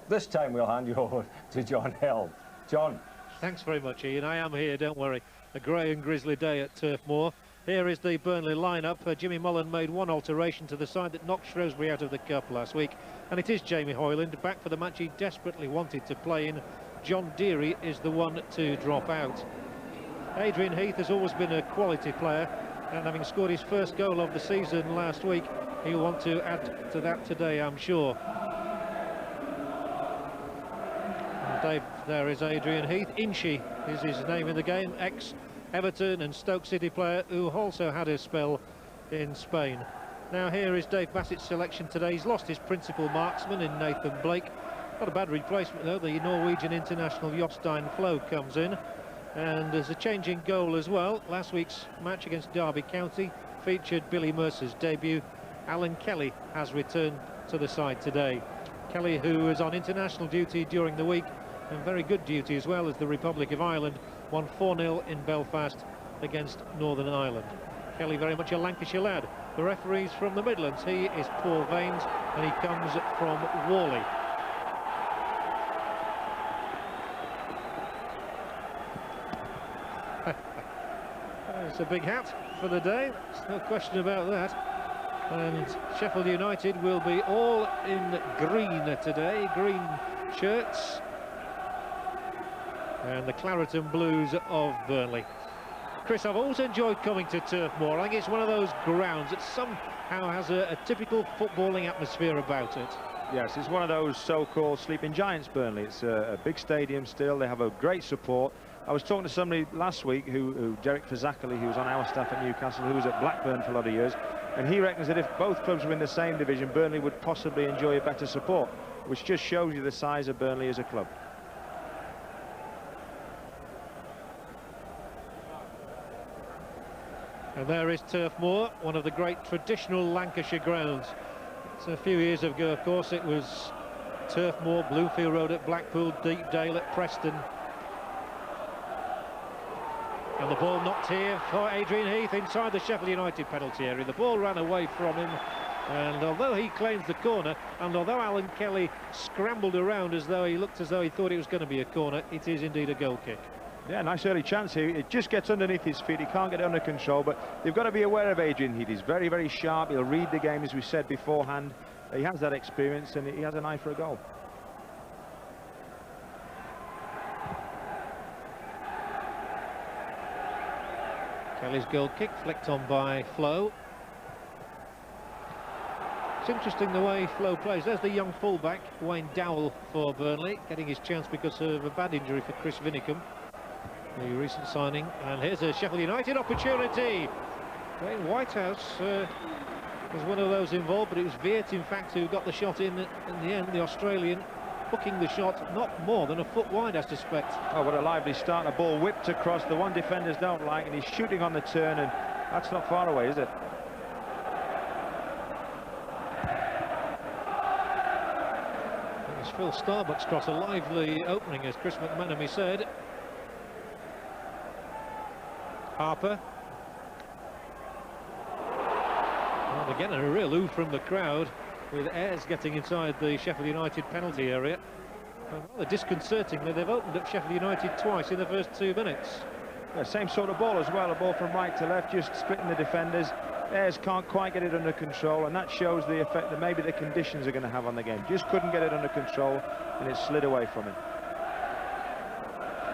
This time we'll hand you over to John Hill. John. Thanks very much, Ian. I am here, don't worry. A grey and grisly day at Turf Moor. Here is the Burnley lineup. Jimmy Mullen made one alteration to the side that knocked Shrewsbury out of the cup last week, and it is Jamie Hoyland back for the match he desperately wanted to play in. John Deary is the one to drop out. Adrian Heath has always been a quality player, and having scored his first goal of the season last week, he'll want to add to that today, I'm sure. Dave, there is Adrian Heath. Inchy is his name in the game, ex-Everton and Stoke City player who also had a spell in Spain. Now here is Dave Bassett's selection today. He's lost his principal marksman in Nathan Blake. Not a bad replacement though. The Norwegian international Jostein Flo comes in, and there's a change in goal as well. Last week's match against Derby County featured Billy Mercer's debut. Alan Kelly has returned to the side today. Kelly, who was on international duty during the week, and very good duty as well, as the Republic of Ireland won 4-0 in Belfast against Northern Ireland. Kelly very much a Lancashire lad. The referee's from the Midlands. He is Paul Vaines, and he comes from Whalley. It's a big hat for the day, there's no question about that. And Sheffield United will be all in green today, green shirts, and the claret and blues of Burnley. Chris, I've always enjoyed coming to Turf Moor. I think it's one of those grounds that somehow has a typical footballing atmosphere about it. Yes, it's one of those so-called sleeping giants, Burnley. It's a big stadium still. They have a great support. I was talking to somebody last week, Derek Fazackerley, who was on our staff at Newcastle, who was at Blackburn for a lot of years, and he reckons that if both clubs were in the same division, Burnley would possibly enjoy a better support, which just shows you the size of Burnley as a club. And there is Turf Moor, one of the great traditional Lancashire grounds. So a few years ago, of course, it was Turf Moor, Bloomfield Road at Blackpool, Deepdale at Preston. And the ball knocked here for Adrian Heath inside the Sheffield United penalty area. The ball ran away from him, and although he claims the corner, and although Alan Kelly scrambled around as though he looked as though he thought it was going to be a corner, it is indeed a goal kick. Yeah, nice early chance here. It just gets underneath his feet. He can't get it under control, but they've got to be aware of Adrian Heath. He's very, very sharp. He'll read the game, as we said beforehand. He has that experience, and he has an eye for a goal. Kelly's goal kick flicked on by Flo. It's interesting the way Flo plays. There's the young fullback, Wayne Dowell, for Burnley, getting his chance because of a bad injury for Chris Vinicum, the recent signing. And here's a Sheffield United opportunity. Wayne Whitehouse was one of those involved, but it was Veert, in fact, who got the shot in the end, the Australian, hooking the shot not more than a foot wide, I suspect. Oh, what a lively start. A ball whipped across, the one defenders don't like, and he's shooting on the turn, and that's not far away, is it? It's Phil Starbuck's cross, a lively opening, as Chris McManamy said. Harper. And again, a real ooh from the crowd, with Ayres getting inside the Sheffield United penalty area. And rather disconcertingly, they've opened up Sheffield United twice in the first 2 minutes. Yeah, same sort of ball as well, a ball from right to left, just splitting the defenders. Ayres can't quite get it under control, and that shows the effect that maybe the conditions are going to have on the game. Just couldn't get it under control, and it slid away from him.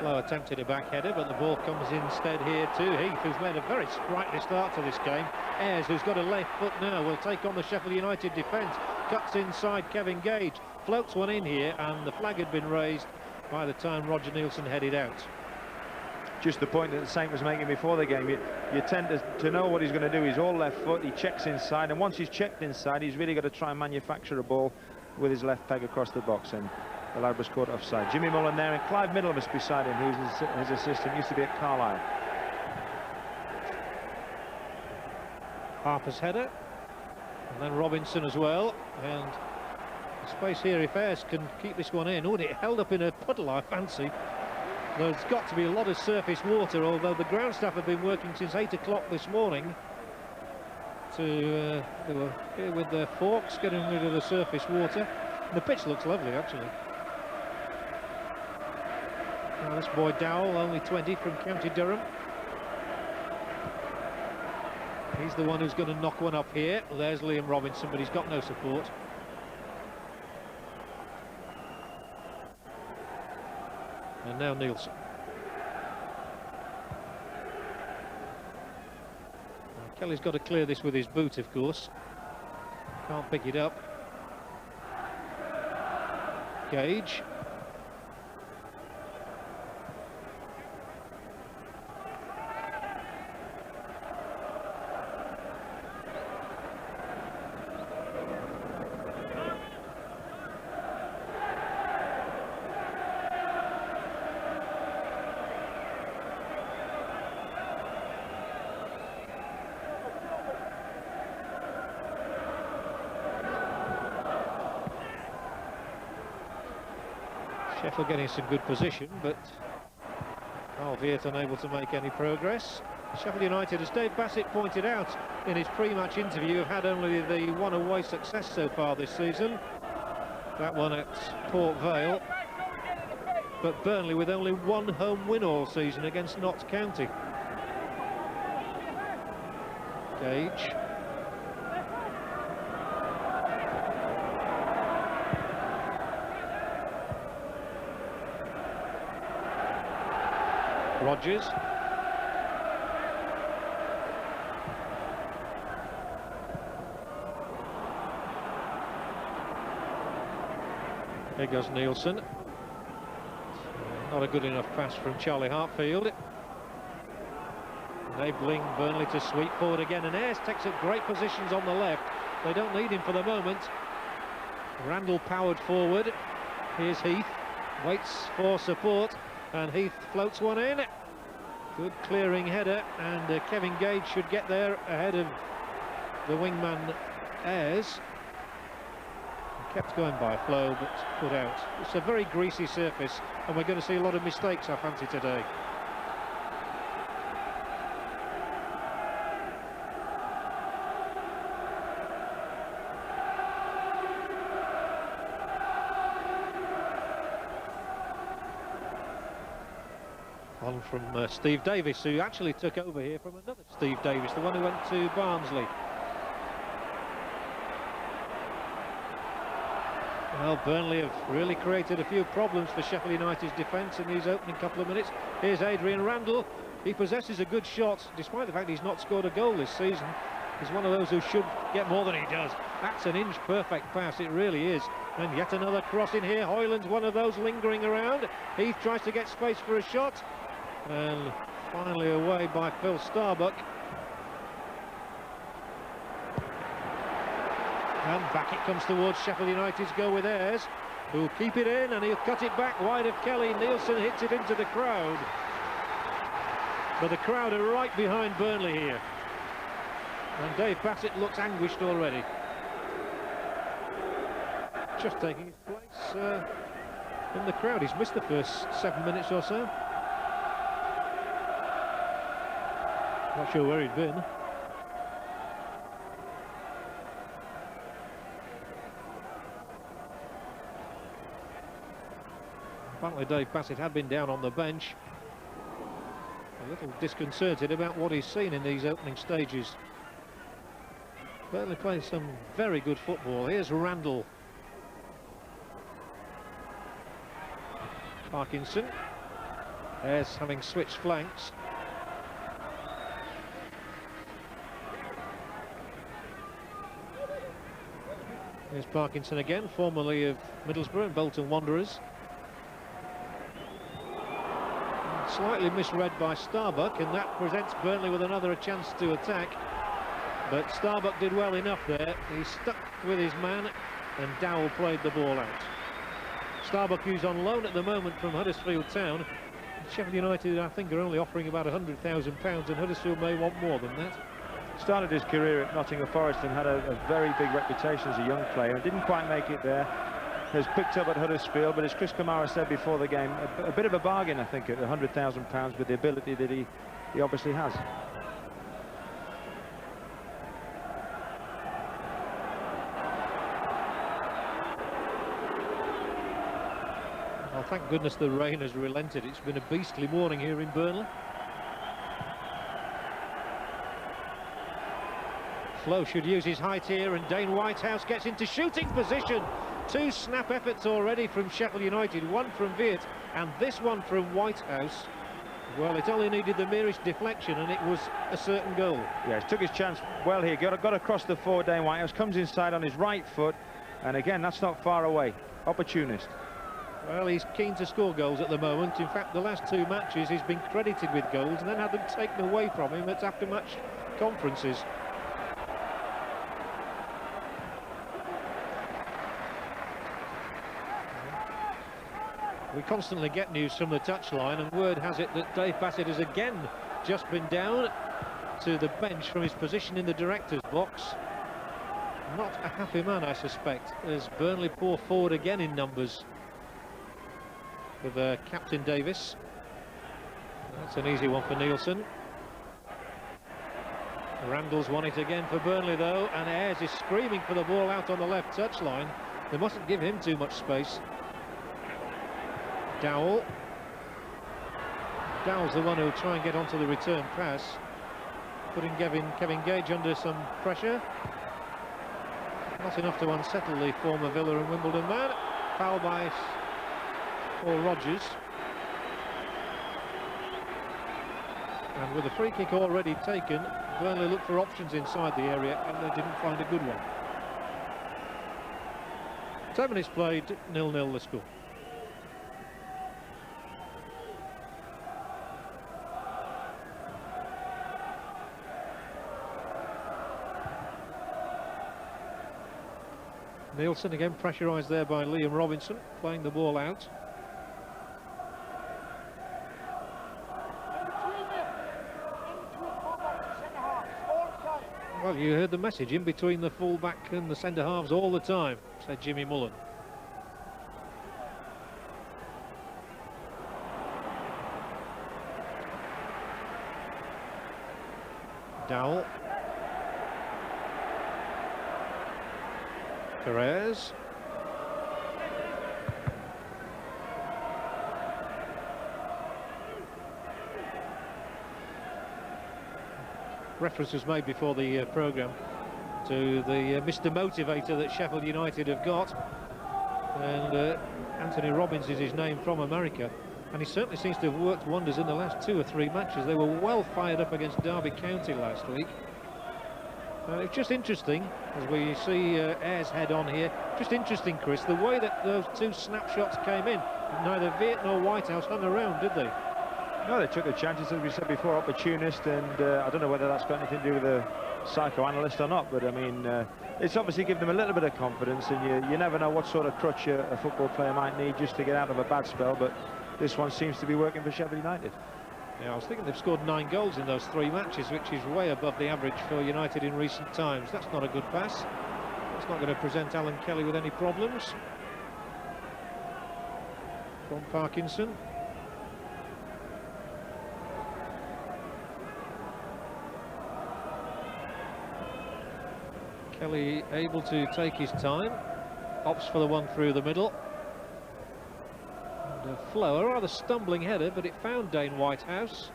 Flo attempted a back header, but the ball comes instead here to Heath, who's made a very sprightly start to this game. Ayres, who's got a left foot now, will take on the Sheffield United defence. Cuts inside Kevin Gage, floats one in here, and the flag had been raised by the time Roger Nielsen headed out. Just the point that Saint was making before the game, you tend to know what he's going to do. He's all left foot, he checks inside, and once he's checked inside, he's really got to try and manufacture a ball with his left peg across the box, and the lad was caught offside. Jimmy Mullen there, and Clive Middlemas beside him, who's his assistant, used to be at Carlisle. Harper's header, and then Robinson as well, and space here if Ayres can keep this one in. Oh, it held up in a puddle, I fancy. There's got to be a lot of surface water, although the ground staff have been working since 8 o'clock this morning they were here with their forks getting rid of the surface water. The pitch looks lovely, actually. Now this boy Dowell, only 20, from County Durham. He's the one who's going to knock one up here. Well, there's Liam Robinson, but he's got no support. And now Nielsen. Now, Kelly's got to clear this with his boot, of course. Can't pick it up. Gage. Sheffield getting some good position, but Alviert unable to make any progress. Sheffield United, as Dave Bassett pointed out in his pre-match interview, have had only the one away success so far this season. That one at Port Vale. But Burnley with only one home win all season against Notts County. Gage. Rodgers. Here goes Nielsen. Not a good enough pass from Charlie Hartfield. Enabling Burnley to sweep forward again, and Ayres takes up great positions on the left. They don't need him for the moment. Randall powered forward. Here's Heath, waits for support, and Heath floats one in. Good clearing header, and Kevin Gage should get there ahead of the wingman Ayres. Kept going by Flo, but put out. It's a very greasy surface, and we're going to see a lot of mistakes, I fancy, today. On from Steve Davis, who actually took over here from another Steve Davis, the one who went to Barnsley. Well, Burnley have really created a few problems for Sheffield United's defence in these opening couple of minutes. Here's Adrian Randall. He possesses a good shot, despite the fact he's not scored a goal this season. He's one of those who should get more than he does. That's an inch-perfect pass, it really is. And yet another cross in here. Hoyland's one of those lingering around. Heath tries to get space for a shot. And finally away by Phil Starbuck. And back it comes towards Sheffield United's goal with Ayres, who'll keep it in, and he'll cut it back wide of Kelly. Nielsen hits it into the crowd. But the crowd are right behind Burnley here. And Dave Bassett looks anguished already. Just taking his place in the crowd. He's missed the first 7 minutes or so. Not sure where he'd been. Apparently Dave Bassett had been down on the bench, a little disconcerted about what he's seen in these opening stages. Burnley playing some very good football. Here's Randall. Parkinson. Ayres having switched flanks. Here's Parkinson again, formerly of Middlesbrough and Bolton Wanderers. Slightly misread by Starbuck, and that presents Burnley with another chance to attack. But Starbuck did well enough there. He stuck with his man, and Dowell played the ball out. Starbuck, who's on loan at the moment from Huddersfield Town. Sheffield United, I think, are only offering about £100,000, and Huddersfield may want more than that. Started his career at Nottingham Forest and had a very big reputation as a young player, and didn't quite make it there. Has picked up at Huddersfield, but as Chris Kamara said before the game, a bit of a bargain, I think, at £100,000 with the ability that he obviously has. Well, thank goodness the rain has relented. It's been a beastly morning here in Burnley. Flo should use his height here, and Dane Whitehouse gets into shooting position. 2 snap efforts already from Sheffield United, 1 from Viet, and this one from Whitehouse. Well, it only needed the merest deflection, and it was a certain goal. Yeah, he took his chance well here. Got across the forward, Dane Whitehouse, comes inside on his right foot, and again, that's not far away. Opportunist. Well, he's keen to score goals at the moment. In fact, the last 2 matches he's been credited with goals and then had them taken away from him at after-match conferences. We constantly get news from the touchline, and word has it that Dave Bassett has again just been down to the bench from his position in the director's box. Not a happy man, I suspect, as Burnley pour forward again in numbers with Captain Davis. That's an easy one for Nielsen. Randall's won it again for Burnley though, and Ayres is screaming for the ball out on the left touchline. They mustn't give him too much space. Dowell. Dowell's the one who'll try and get onto the return pass, putting Kevin Gage under some pressure. Not enough to unsettle the former Villa and Wimbledon man. Foul by Paul Rogers. And with the free kick already taken, Burnley looked for options inside the area and they didn't find a good one. 10 minutes played, 0-0 the score. Nielsen again pressurised there by Liam Robinson, playing the ball out. Well, you heard the message, in between the full-back and the centre-halves all the time, said Jimmy Mullen. Dowell. Perez. Reference was made before the programme to the Mr. Motivator that Sheffield United have got, and Anthony Robbins is his name, from America, and he certainly seems to have worked wonders in the last 2 or 3 matches. They were well fired up against Derby County last week. It's just interesting, as we see Ayres head on here, just interesting, Chris, the way that those 2 snapshots came in. Neither Viet nor Whitehouse hung around, did they? No, they took the chances, as we said before, opportunist, and I don't know whether that's got anything to do with a psychoanalyst or not, but I mean, it's obviously given them a little bit of confidence, and you never know what sort of crutch a football player might need just to get out of a bad spell, but this one seems to be working for Sheffield United. Yeah, I was thinking they've scored 9 goals in those 3 matches, which is way above the average for United in recent times. That's not a good pass. It's not going to present Alan Kelly with any problems. From Parkinson. Kelly able to take his time. Opts for the one through the middle. Flo, a rather stumbling header, but it found Dane Whitehouse.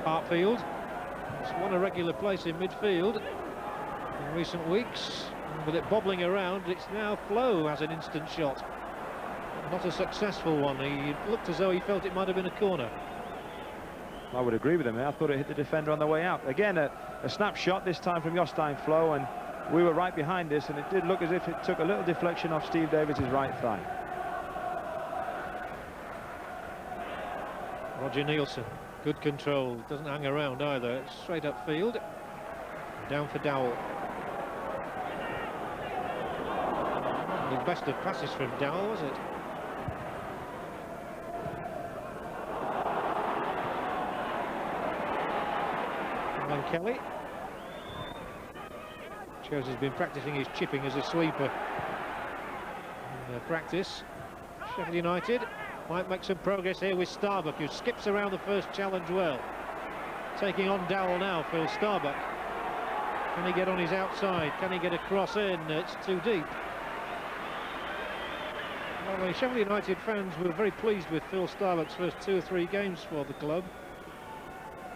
Hartfield has won a regular place in midfield in recent weeks, and with it bobbling around, it's now Flo who has an instant shot. Not a successful one. He looked as though he felt it might have been a corner. I would agree with him. I thought it hit the defender on the way out. Again, a snapshot, this time from Jostein Flo, and we were right behind this, and it did look as if it took a little deflection off Steve Davis's right thigh. Roger Nielsen, good control, doesn't hang around either. It's straight upfield, down for Dowell. The best of passes from Dowell, was it? And Kelly. Shows he's been practicing his chipping as a sweeper in practice. Sheffield United might make some progress here with Starbuck, who skips around the first challenge well. Taking on Dowell now, Phil Starbuck. Can he get on his outside? Can he get a cross in? It's too deep. Well, the Sheffield United fans were very pleased with Phil Starbuck's first 2 or 3 games for the club.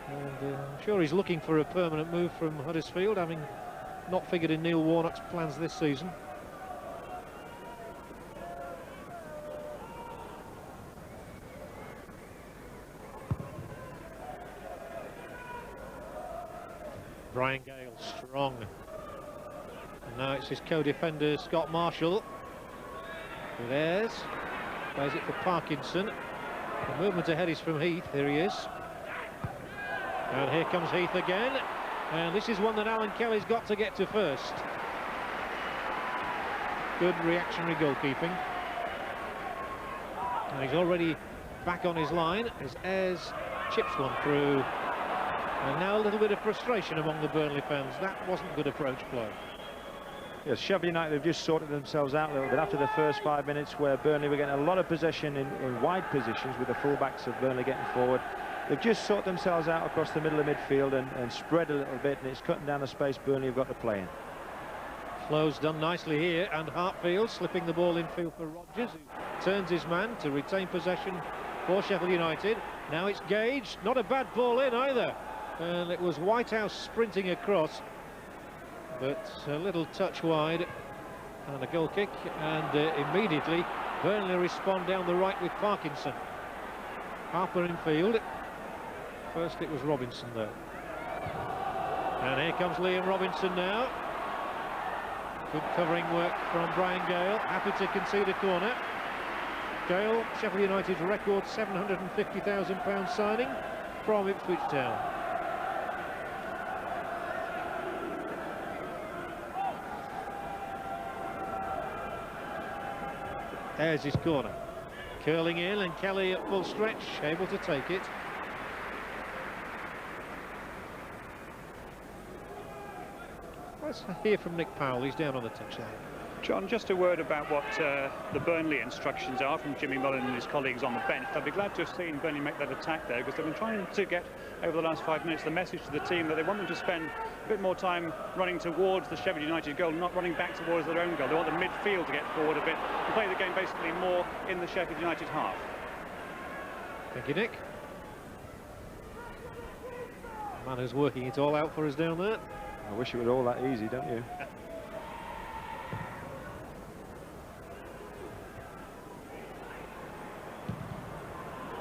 And I'm sure he's looking for a permanent move from Huddersfield, having not figured in Neil Warnock's plans this season. Brian Gale, strong. And now it's his co-defender, Scott Marshall. With Ayres. Plays it for Parkinson. The movement ahead is from Heath. Here he is. And here comes Heath again. And this is one that Alan Kelly's got to get to first. Good reactionary goalkeeping. And he's already back on his line as Ayres chips one through. And now a little bit of frustration among the Burnley fans. That wasn't good approach play. Yes, Sheffield United have just sorted themselves out a little bit after the first 5 minutes, where Burnley were getting a lot of possession in wide positions with the full-backs of Burnley getting forward. They've just sorted themselves out across the middle of midfield and spread a little bit, and it's cutting down the space Burnley have got to play in. Flow's done nicely here, and Hartfield slipping the ball in field for Rodgers, who turns his man to retain possession for Sheffield United. Now it's Gage, not a bad ball in either. And it was Whitehouse sprinting across, but a little touch wide, and a goal kick, and immediately Burnley respond down the right with Parkinson. Harper in field. First it was Robinson though. And here comes Liam Robinson now. Good covering work from Brian Gale, happy to concede a corner. Gale, Sheffield United's record £750,000 signing from Ipswich Town. There's his corner. Curling in, and Kelly at full stretch, able to take it. Let's hear from Nick Powell, he's down on the touchline. John, just a word about what the Burnley instructions are from Jimmy Mullen and his colleagues on the bench. I'd be glad to have seen Burnley make that attack there, because they've been trying to get, over the last 5 minutes, the message to the team that they want them to spend a bit more time running towards the Sheffield United goal, not running back towards their own goal. They want the midfield to get forward a bit and play the game basically more in the Sheffield United half. Thank you, Nick. The man who's working it all out for us down there. I wish it were all that easy, don't you?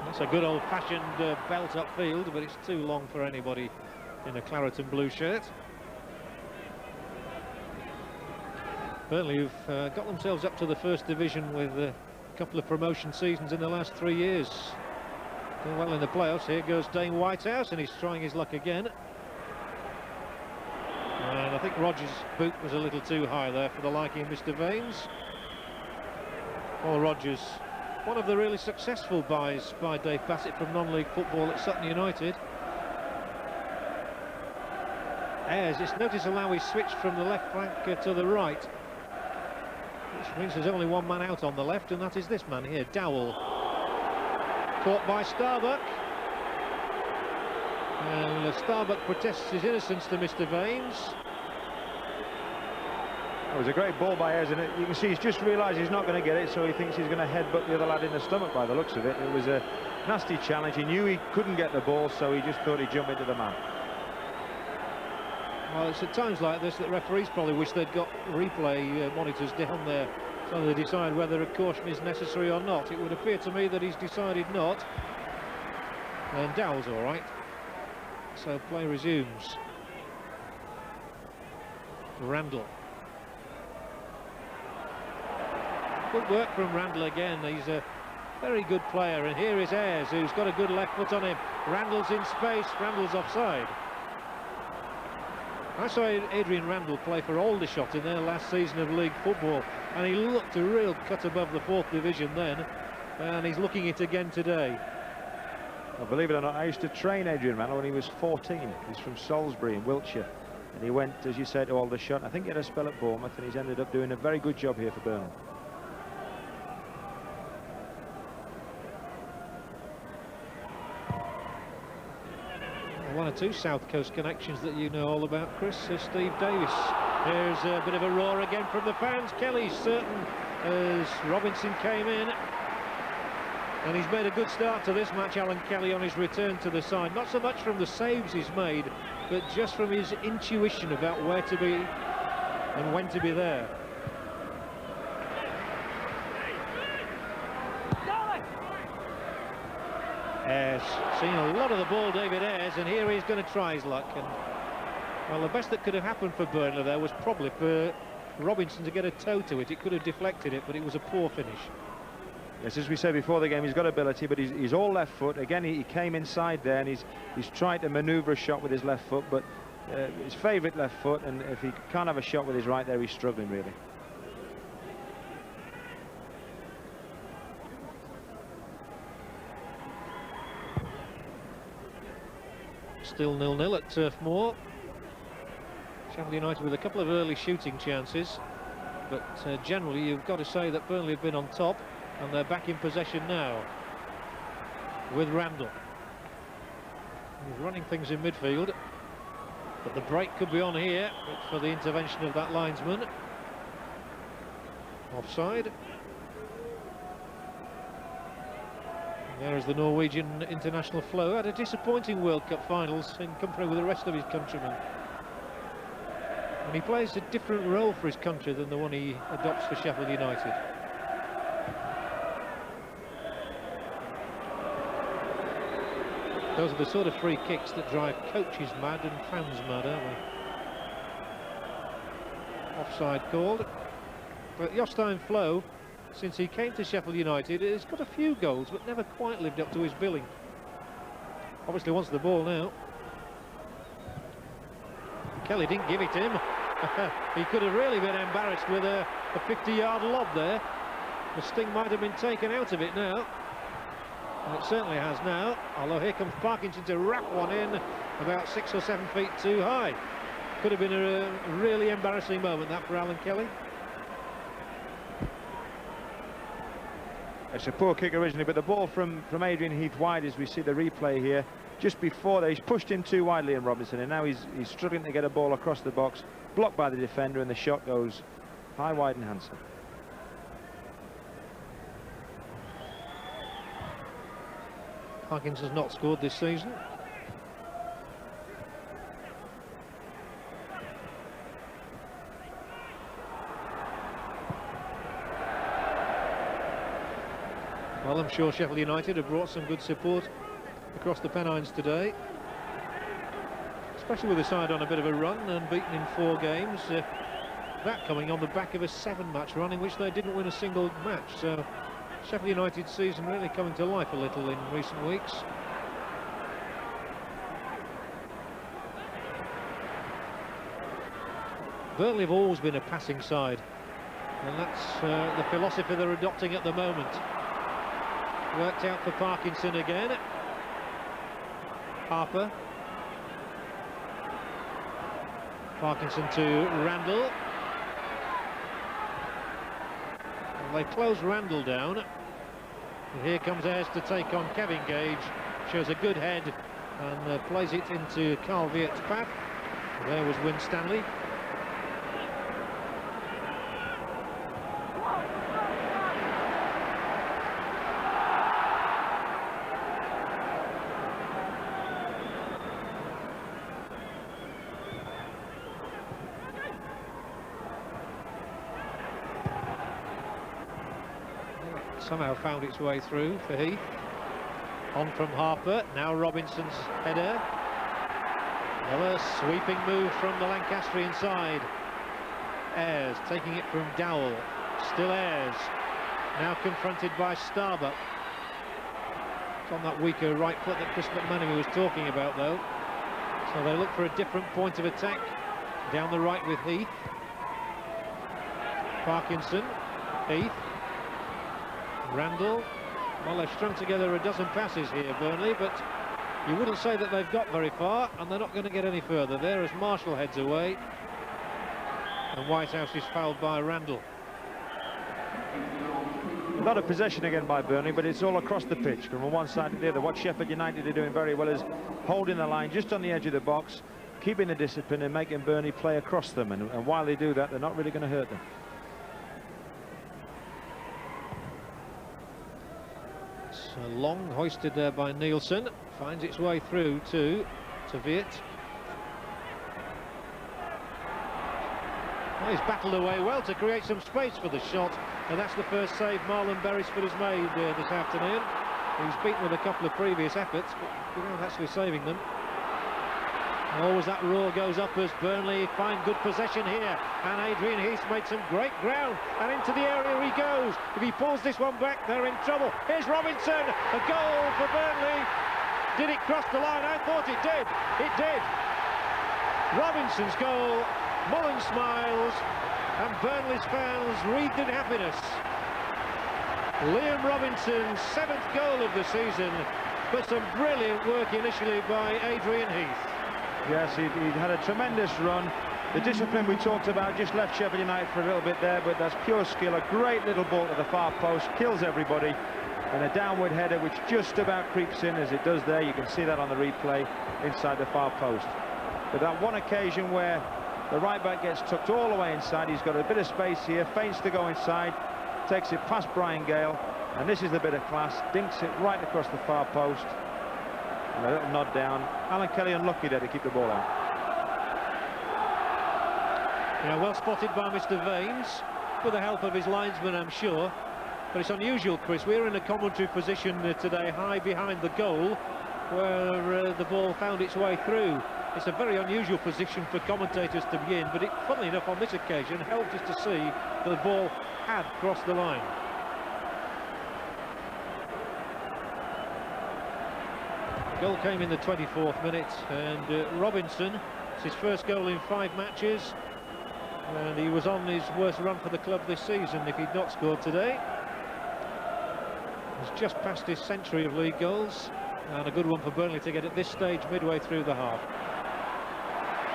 That's a good old-fashioned belt upfield, but it's too long for anybody in a claret and blue shirt. Burnley, who've got themselves up to the first division with a couple of promotion seasons in the last 3 years. Doing well in the playoffs. Here goes Dane Whitehouse, and he's trying his luck again. And I think Rodgers' boot was a little too high there for the liking of Mr. Vaines. Paul Rodgers, one of the really successful buys by Dave Bassett from non-league football at Sutton United. Ayres, just notice how he switched from the left flank to the right, which means there's only one man out on the left, and that is this man here, Dowell. Caught by Starbuck. And Starbuck protests his innocence to Mr. Vaines. It was a great ball by Ayres, and you can see he's just realised he's not going to get it, so he thinks he's going to headbutt the other lad in the stomach by the looks of it. It was a nasty challenge. He knew he couldn't get the ball, so he just thought he'd jump into the man. Well, it's at times like this that referees probably wish they'd got replay monitors down there so they decide whether a caution is necessary or not. It would appear to me that he's decided not. And Dowell's all right. So play resumes. Randall. Good work from Randall again. He's a very good player, and here is Ayres, who's got a good left foot on him. Randall's in space. Randall's offside. I saw Adrian Randall play for Aldershot in their last season of league football, and he looked a real cut above the 4th division then, and he's looking it again today. Well, believe it or not, I used to train Adrian Randall when he was 14. He's from Salisbury in Wiltshire, and he went, as you said, to Aldershot. I think he had a spell at Bournemouth, and he's ended up doing a very good job here for Burnley. One or two South Coast connections that you know all about, Chris. Steve Davis. Here's a bit of a roar again from the fans. Kelly's certain as Robinson came in. And he's made a good start to this match, Alan Kelly, on his return to the side. Not so much from the saves he's made, but just from his intuition about where to be and when to be there. Ayres, seen a lot of the ball, David Ayres, and here he's going to try his luck. And well, the best that could have happened for Burnley there was probably for Robinson to get a toe to it. It could have deflected it, but it was a poor finish. Yes, as we said before the game, he's got ability, but he's all left foot. Again, he came inside there, and he's tried to manoeuvre a shot with his left foot, but his favourite left foot, and if he can't have a shot with his right there, he's struggling really. Still 0-0 at Turf Moor. Sheffield United with a couple of early shooting chances, but generally you've got to say that Burnley have been on top, and they're back in possession now with Randall. He's running things in midfield, but the break could be on here for the intervention of that linesman. Offside. There is the Norwegian international Flo. Had a disappointing World Cup finals in company with the rest of his countrymen. And he plays a different role for his country than the one he adopts for Sheffield United. Those are the sort of free kicks that drive coaches mad and fans mad, aren't they? Offside called. But Jostein Flo, since he came to Sheffield United, has got a few goals but never quite lived up to his billing. Obviously wants the ball now. Kelly didn't give it to him. He could have really been embarrassed with a 50-yard lob there. The sting might have been taken out of it now. And it certainly has now, although here comes Parkinson to wrap one in about 6 or 7 feet too high. Could have been a really embarrassing moment, that, for Alan Kelly. It's a poor kick originally, but the ball from Adrian Heath wide, as we see the replay here, just before that, he's pushed him too widely in Robinson, and now he's struggling to get a ball across the box, blocked by the defender, and the shot goes high, wide and handsome. Parkinson's not scored this season. Well, I'm sure Sheffield United have brought some good support across the Pennines today, especially with the side on a bit of a run and beaten in 4 games. That coming on the back of a 7-match run in which they didn't win a single match. So Sheffield United's season really coming to life a little in recent weeks. Burnley have always been a passing side, and that's the philosophy they're adopting at the moment. Worked out for Parkinson again. Harper. Parkinson to Randall. And they close Randall down. And here comes Ayres to take on Kevin Gage. Shows a good head and plays it into Carl Viet's path. And there was Winstanley. Somehow found its way through for Heath. On from Harper, now Robinson's header. Another sweeping move from the Lancastrian side. Ayres taking it from Dowell. Still Ayres. Now confronted by Starbuck. It's on that weaker right foot that Chris McManamy was talking about, though. So they look for a different point of attack. Down the right with Heath. Parkinson. Heath. Randall. Well, they've strung together a dozen passes here, Burnley, but you wouldn't say that they've got very far, and they're not going to get any further. There as Marshall heads away, and Whitehouse is fouled by Randall. A lot of possession again by Burnley, but it's all across the pitch from one side to the other. What Sheffield United are doing very well is holding the line just on the edge of the box, keeping the discipline and making Burnley play across them, and while they do that, they're not really going to hurt them. long, hoisted there by Nielsen, finds its way through to Viet. Well, he's battled away well to create some space for the shot, and that's the first save Marlon Beresford has made this afternoon. He's beaten with a couple of previous efforts, but without actually saving them. Always that roar goes up as Burnley find good possession here, and Adrian Heath made some great ground, and into the area he goes. If he pulls this one back, they're in trouble. Here's Robinson, a goal for Burnley. Did it cross the line? I thought it did. It did. Robinson's goal. Mullen smiles, and Burnley's fans wreathed in happiness. Liam Robinson's 7th goal of the season, but some brilliant work initially by Adrian Heath. Yes, he'd had a tremendous run. The discipline we talked about just left Sheffield United for a little bit there, but that's pure skill. A great little ball to the far post, kills everybody, and a downward header which just about creeps in as it does there. You can see that on the replay inside the far post. But that one occasion where the right back gets tucked all the way inside, he's got a bit of space here, feints to go inside, takes it past Brian Gale, and this is the bit of class, dinks it right across the far post. And a little nod down. Alan Kelly unlucky there to keep the ball out. Yeah, well spotted by Mr. Vaines, with the help of his linesman, I'm sure. But it's unusual, Chris. We're in a commentary position today, high behind the goal, where the ball found its way through. It's a very unusual position for commentators to be in, but it, funnily enough, on this occasion, helped us to see that the ball had crossed the line. The goal came in the 24th minute, and Robinson, it's his first goal in 5 matches, and he was on his worst run for the club this season if he'd not scored today. He's just passed his century of league goals, and a good one for Burnley to get at this stage midway through the half.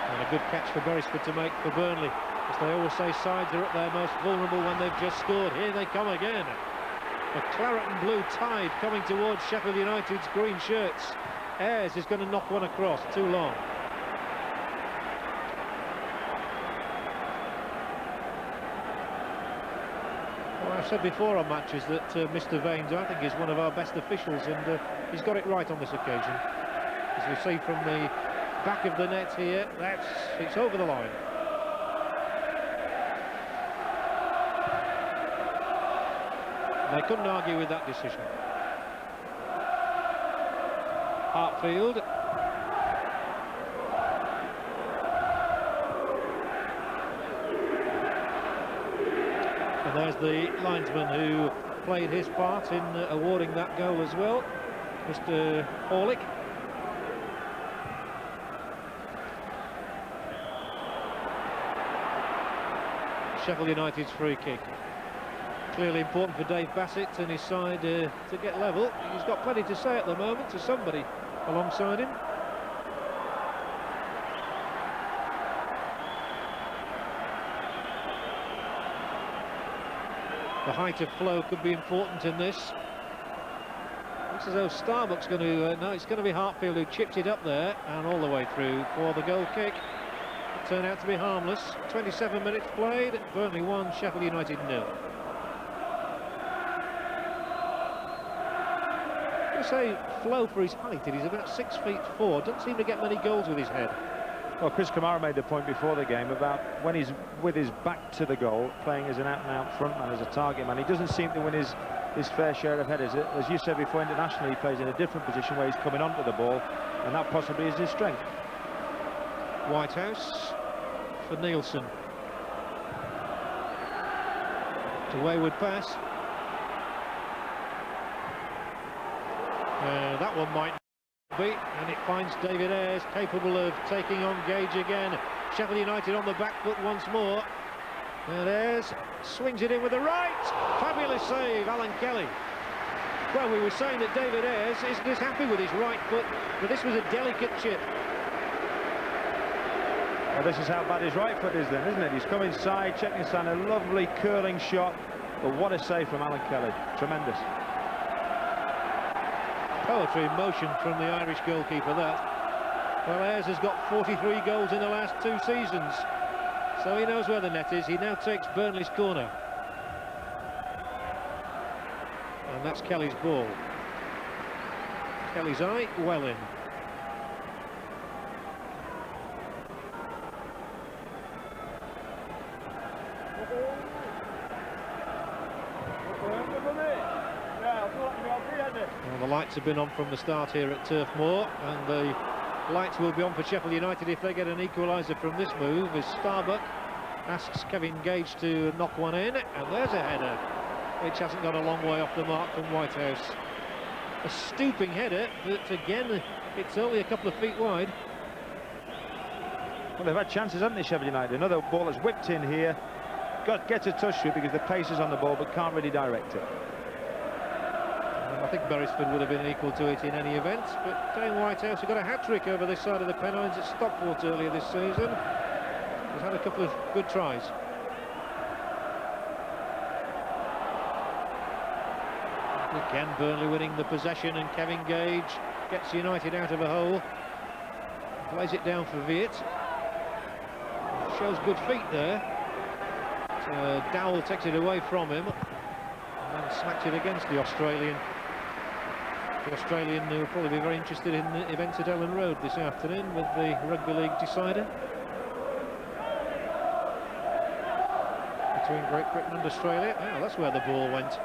And a good catch for Beresford to make for Burnley. As they always say, sides are at their most vulnerable when they've just scored. Here they come again. A claret and blue tide coming towards Sheffield United's green shirts. Ayres is going to knock one across, too long. Well, I've said before on matches that Mr. Vaines, I think, is one of our best officials, and he's got it right on this occasion. As we see from the back of the net here, it's over the line. They couldn't argue with that decision. Hartfield. And there's the linesman who played his part in awarding that goal as well, Mr. Orlick. Sheffield United's free kick. Clearly important for Dave Bassett and his side to get level. He's got plenty to say at the moment to somebody alongside him. The height of flow could be important in this. Looks as though Starbuck's going to... no, it's going to be Hartfield who chipped it up there and all the way through for the goal kick. It turned out to be harmless. 27 minutes played. Burnley 1, Sheffield United 0. I say flow for his height, and he's about 6'4". Doesn't seem to get many goals with his head. Well, Chris Kamara made the point before the game about when he's with his back to the goal, playing as an out-and-out front man, as a target man, he doesn't seem to win his fair share of headers. As you said before, internationally he plays in a different position where he's coming onto the ball, and that possibly is his strength. Whitehouse for Nielsen. It's a wayward pass. That one might be, and it finds David Ayres capable of taking on Gage again. Sheffield United on the back foot once more, and Ayres swings it in with the right. Fabulous save, Alan Kelly. Well, we were saying that David Ayres isn't happy with his right foot, but this was a delicate chip. Well, this is how bad his right foot is then, isn't it? He's come inside, checked inside, a lovely curling shot, but what a save from Alan Kelly. Tremendous. Poetry in motion from the Irish goalkeeper, that. Well, Ayres has got 43 goals in the last 2 seasons, so he knows where the net is. He now takes Burnley's corner. And that's Kelly's ball. Kelly's eye well in. Well, the lights have been on from the start here at Turf Moor, and the lights will be on for Sheffield United if they get an equaliser from this move, as Starbuck asks Kevin Gage to knock one in, and there's a header which hasn't gone a long way off the mark from Whitehouse. A stooping header, but again it's only a couple of feet wide. Well, they've had chances, haven't they, Sheffield United? Another ball that's whipped in here. Gets a touch to it because the pace is on the ball, but can't really direct it. I think Beresford would have been equal to it in any event, but Dane Whitehouse who got a hat-trick over this side of the Pennines at Stockport earlier this season. He's had a couple of good tries. Again, Burnley winning the possession, and Kevin Gage gets United out of a hole. Plays it down for Viet. Shows good feet there. Dowell takes it away from him and then smacks it against the Australian. The Australian who will probably be very interested in the events at Ellen Road this afternoon with the Rugby League decider between Great Britain and Australia. Oh, that's where the ball went.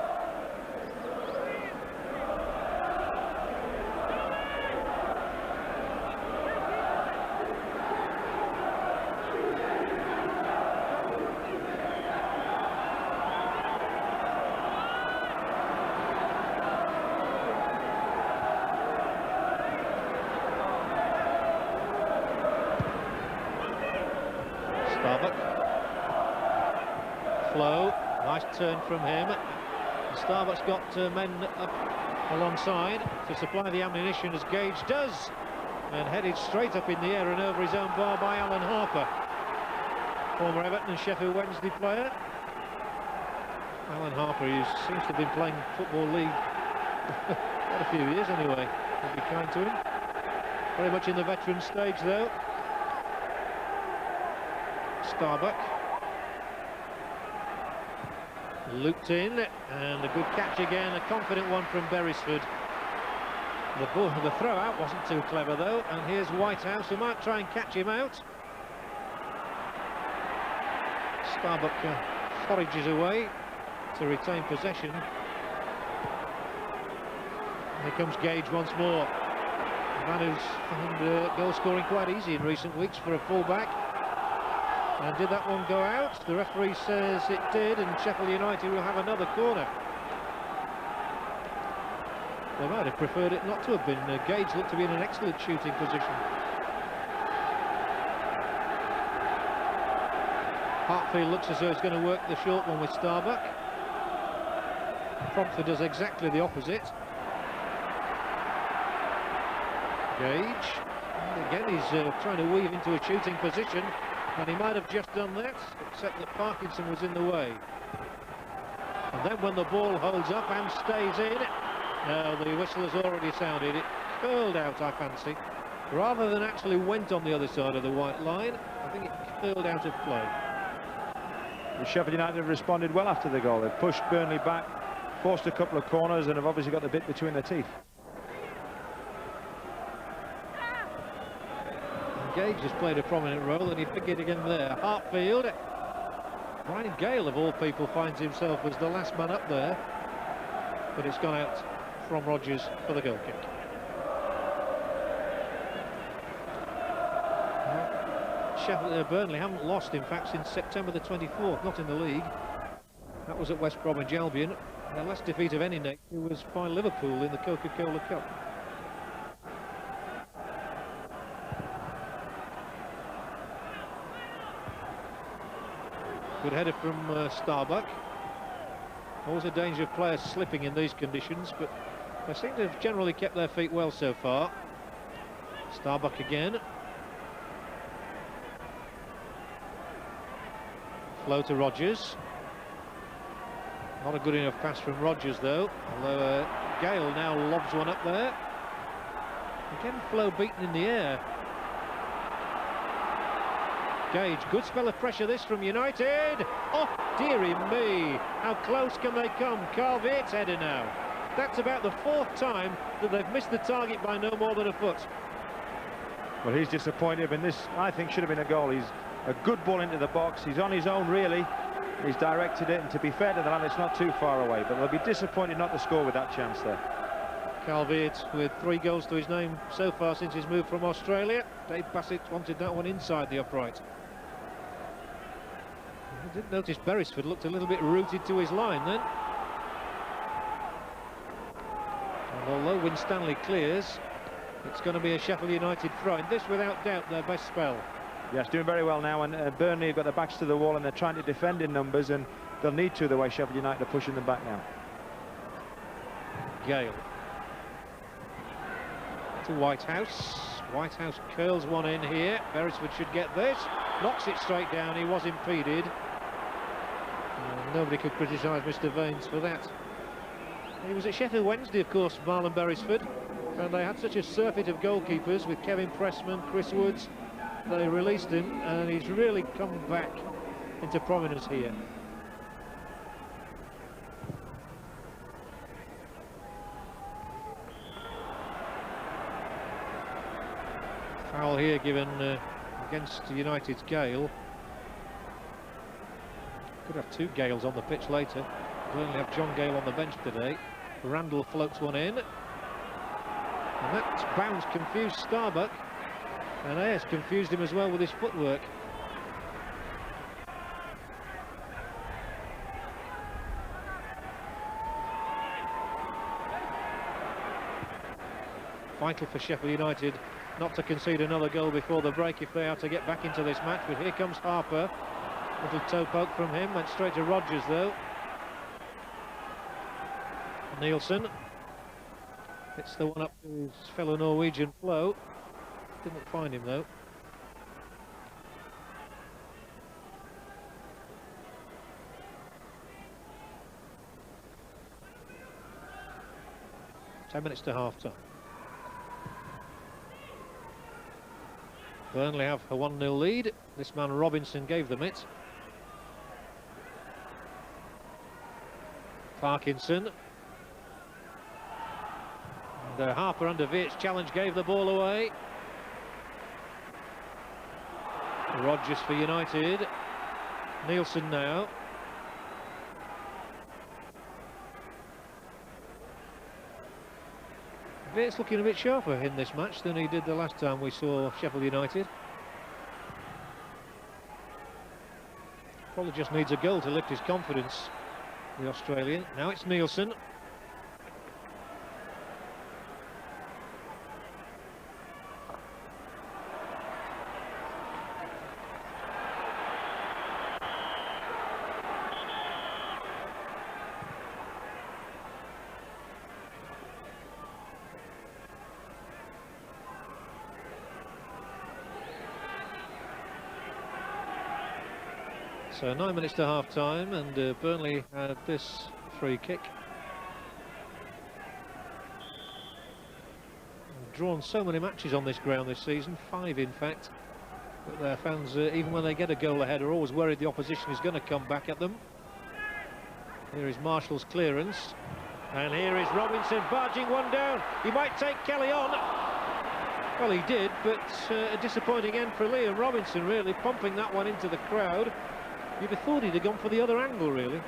Turn from him. Starbuck's got men up alongside to supply the ammunition, as Gage does, and headed straight up in the air and over his own bar by Alan Harper, former Everton and Sheffield Wednesday player. Alan Harper, who seems to have been playing Football League quite a few years anyway. We'll be kind to him. Very much in the veteran stage though. Starbuck looped in, and a good catch again, a confident one from Beresford. The throw out wasn't too clever though, and here's Whitehouse who might try and catch him out. Starbuck forages away to retain possession. Here comes Gage once more. A man who's found goal scoring quite easy in recent weeks for a full-back. And did that one go out? The referee says it did, and Sheffield United will have another corner. They might have preferred it not to have been. Gage looked to be in an excellent shooting position. Hartfield looks as though he's going to work the short one with Starbuck. Promptford does exactly the opposite. Gage, and again he's trying to weave into a shooting position. And he might have just done that, except that Parkinson was in the way. And then when the ball holds up and stays in, no, the whistle has already sounded. It curled out, I fancy. Rather than actually went on the other side of the white line, I think it curled out of play. The Sheffield United have responded well after the goal. They've pushed Burnley back, forced a couple of corners, and have obviously got the bit between their teeth. Gage has played a prominent role, and he figured again there. Hartfield, Brian Gale of all people finds himself as the last man up there, but it's gone out from Rodgers for the goal kick. Sheffield, Burnley haven't lost in fact since September the 24th, not in the league. That was at West Bromwich Albion. Their last defeat of any nature was by Liverpool in the Coca-Cola Cup. Good header from Starbuck. Always a danger of players slipping in these conditions, but they seem to have generally kept their feet well so far. Starbuck again. Flow to Rodgers. Not a good enough pass from Rodgers though, although Gale now lobs one up there. Again, Flow beaten in the air. Gage, good spell of pressure this from United. Oh, dearie me, how close can they come? Carl Viet's header now. That's about the 4th time that they've missed the target by no more than a foot. Well, he's disappointed, and this, I think, should have been a goal. He's a good ball into the box. He's on his own, really. He's directed it, and to be fair to the lad, it's not too far away, but they'll be disappointed not to score with that chance there. Calvert with 3 goals to his name so far since his move from Australia. Dave Bassett wanted that one inside the upright. I did notice Beresford looked a little bit rooted to his line then. And although Winstanley clears, it's going to be a Sheffield United throw. And this, without doubt, their best spell. Yes, doing very well now, and Burnley have got their backs to the wall, and they're trying to defend in numbers, and they'll need to, the way Sheffield United are pushing them back now. Gale. To Whitehouse. Whitehouse curls one in here. Beresford should get this. Knocks it straight down. He was impeded. Nobody could criticise Mr. Vaines for that. He was at Sheffield Wednesday, of course, Marlon Beresford, and they had such a surfeit of goalkeepers with Kevin Pressman, Chris Woods. They released him, and he's really come back into prominence here. Foul here given against United's Gale. Could have 2 Gales on the pitch later. We'll only have John Gale on the bench today. Randall floats one in. And that bounce confused Starbuck. And Ayres confused him as well with his footwork. Vital for Sheffield United not to concede another goal before the break if they are to get back into this match. But here comes Harper. Little toe poke from him, went straight to Rodgers though. Nielsen hits the one up to his fellow Norwegian Flo. Didn't find him though. Ten minutes to half time. Burnley have a 1-0 lead. This man Robinson gave them it. Parkinson. And Harper under Veert's challenge gave the ball away. Rodgers for United. Nielsen now. Veert's looking a bit sharper in this match than he did the last time we saw Sheffield United. Probably just needs a goal to lift his confidence, the Australian. Now it's Nielsen. So 9 minutes to half time, and Burnley had this free kick. Drawn so many matches on this ground this season, 5 in fact. But their fans, even when they get a goal ahead, are always worried the opposition is going to come back at them. Here is Marshall's clearance, and here is Robinson barging one down. He might take Kelly on. Well, he did, but a disappointing end for Liam Robinson, really, pumping that one into the crowd. You'd have thought he'd have gone for the other angle, really.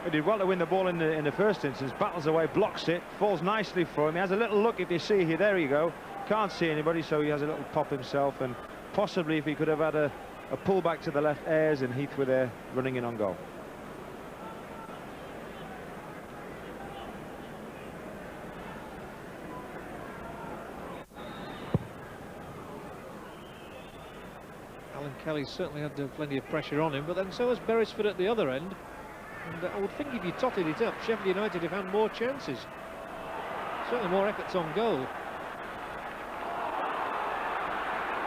He did well to win the ball in the first instance, battles away, blocks it, falls nicely for him. He has a little look, if you see here, there you go. Can't see anybody, so he has a little pop himself, and possibly if he could have had a pull back to the left, Ayres and Heath were there running in on goal. Kelly certainly had plenty of pressure on him, but then so has Beresford at the other end. And I would think if you totted it up, Sheffield United have had more chances. Certainly more efforts on goal.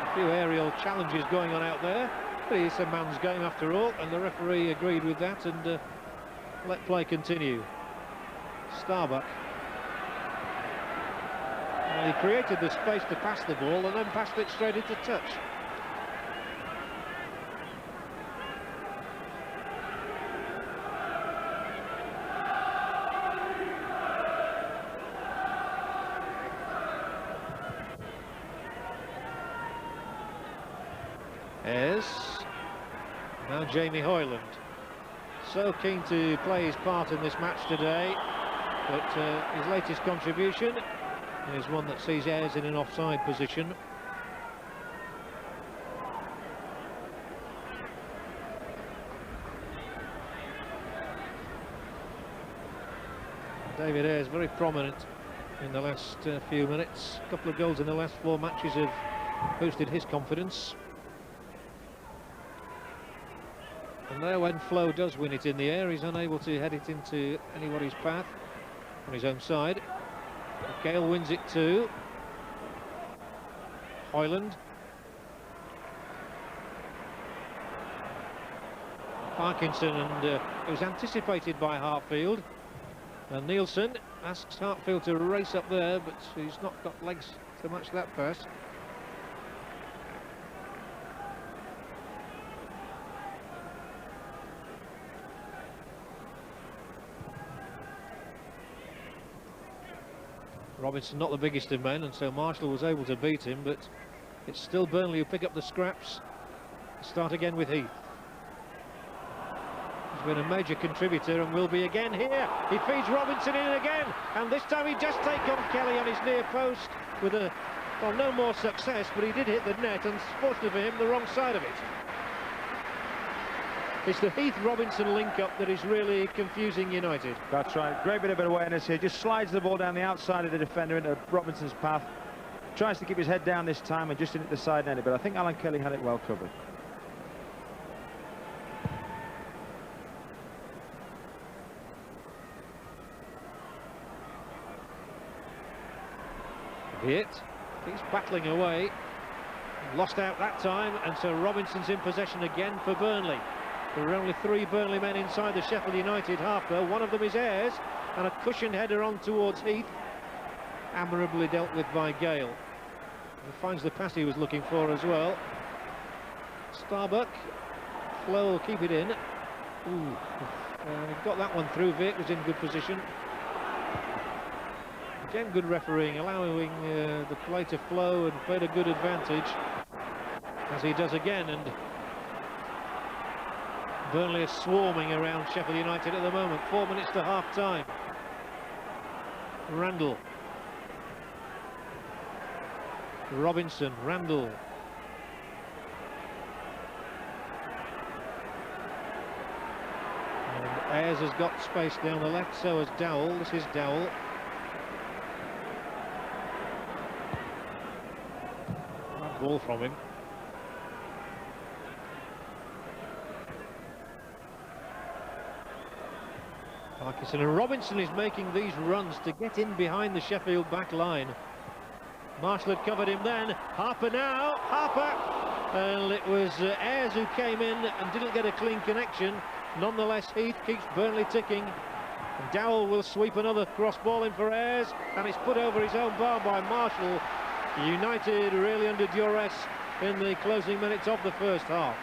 A few aerial challenges going on out there, but it's a man's game after all, and the referee agreed with that and let play continue. Starbuck. He created the space to pass the ball and then passed it straight into touch. Ayres. Now Jamie Hoyland. So keen to play his part in this match today, but his latest contribution is one that sees Ayres in an offside position. David Ayres very prominent in the last few minutes. A couple of goals in the last 4 matches have boosted his confidence. And there, when Flo does win it in the air, he's unable to head it into anybody's path on his own side. Gale wins it too. Hoyland. Parkinson, and it was anticipated by Hartfield. And Nielsen asks Hartfield to race up there, but he's not got legs to match that pass. Robinson not the biggest of men, and so Marshall was able to beat him, but it's still Burnley who pick up the scraps. Start again with Heath. He's been a major contributor and will be again here. He feeds Robinson in again, and this time he just takes on Kelly on his near post with a, well, no more success, but he did hit the net, and fortunately for him, the wrong side of it. It's the Heath-Robinson link-up that is really confusing United. That's right, great bit of awareness here, just slides the ball down the outside of the defender into Robinson's path. Tries to keep his head down this time and just hit the side net, but I think Alan Kelly had it well covered. Viet keeps battling away, lost out that time, and so Robinson's in possession again for Burnley. There are only 3 Burnley men inside the Sheffield United half though. One of them is Ayres, and a cushioned header on towards Heath, admirably dealt with by Gale. He finds the pass he was looking for as well. Starbuck, Flo will keep it in. Ooh, got that one through. Viet was in good position. Again, good refereeing, allowing the play to flow, and played a good advantage, as he does again. And Burnley are swarming around Sheffield United at the moment. 4 minutes to half-time. Randall. Robinson, Randall. And Ayres has got space down the left, so has Dowell. This is Dowell. Ball from him. Parkinson, and Robinson is making these runs to get in behind the Sheffield back line. Marshall had covered him then. Harper now, Harper, and it was Ayres who came in and didn't get a clean connection. Nonetheless, Heath keeps Burnley ticking. And Dowell will sweep another cross ball in for Ayres, and it's put over his own bar by Marshall. United really under duress in the closing minutes of the first half.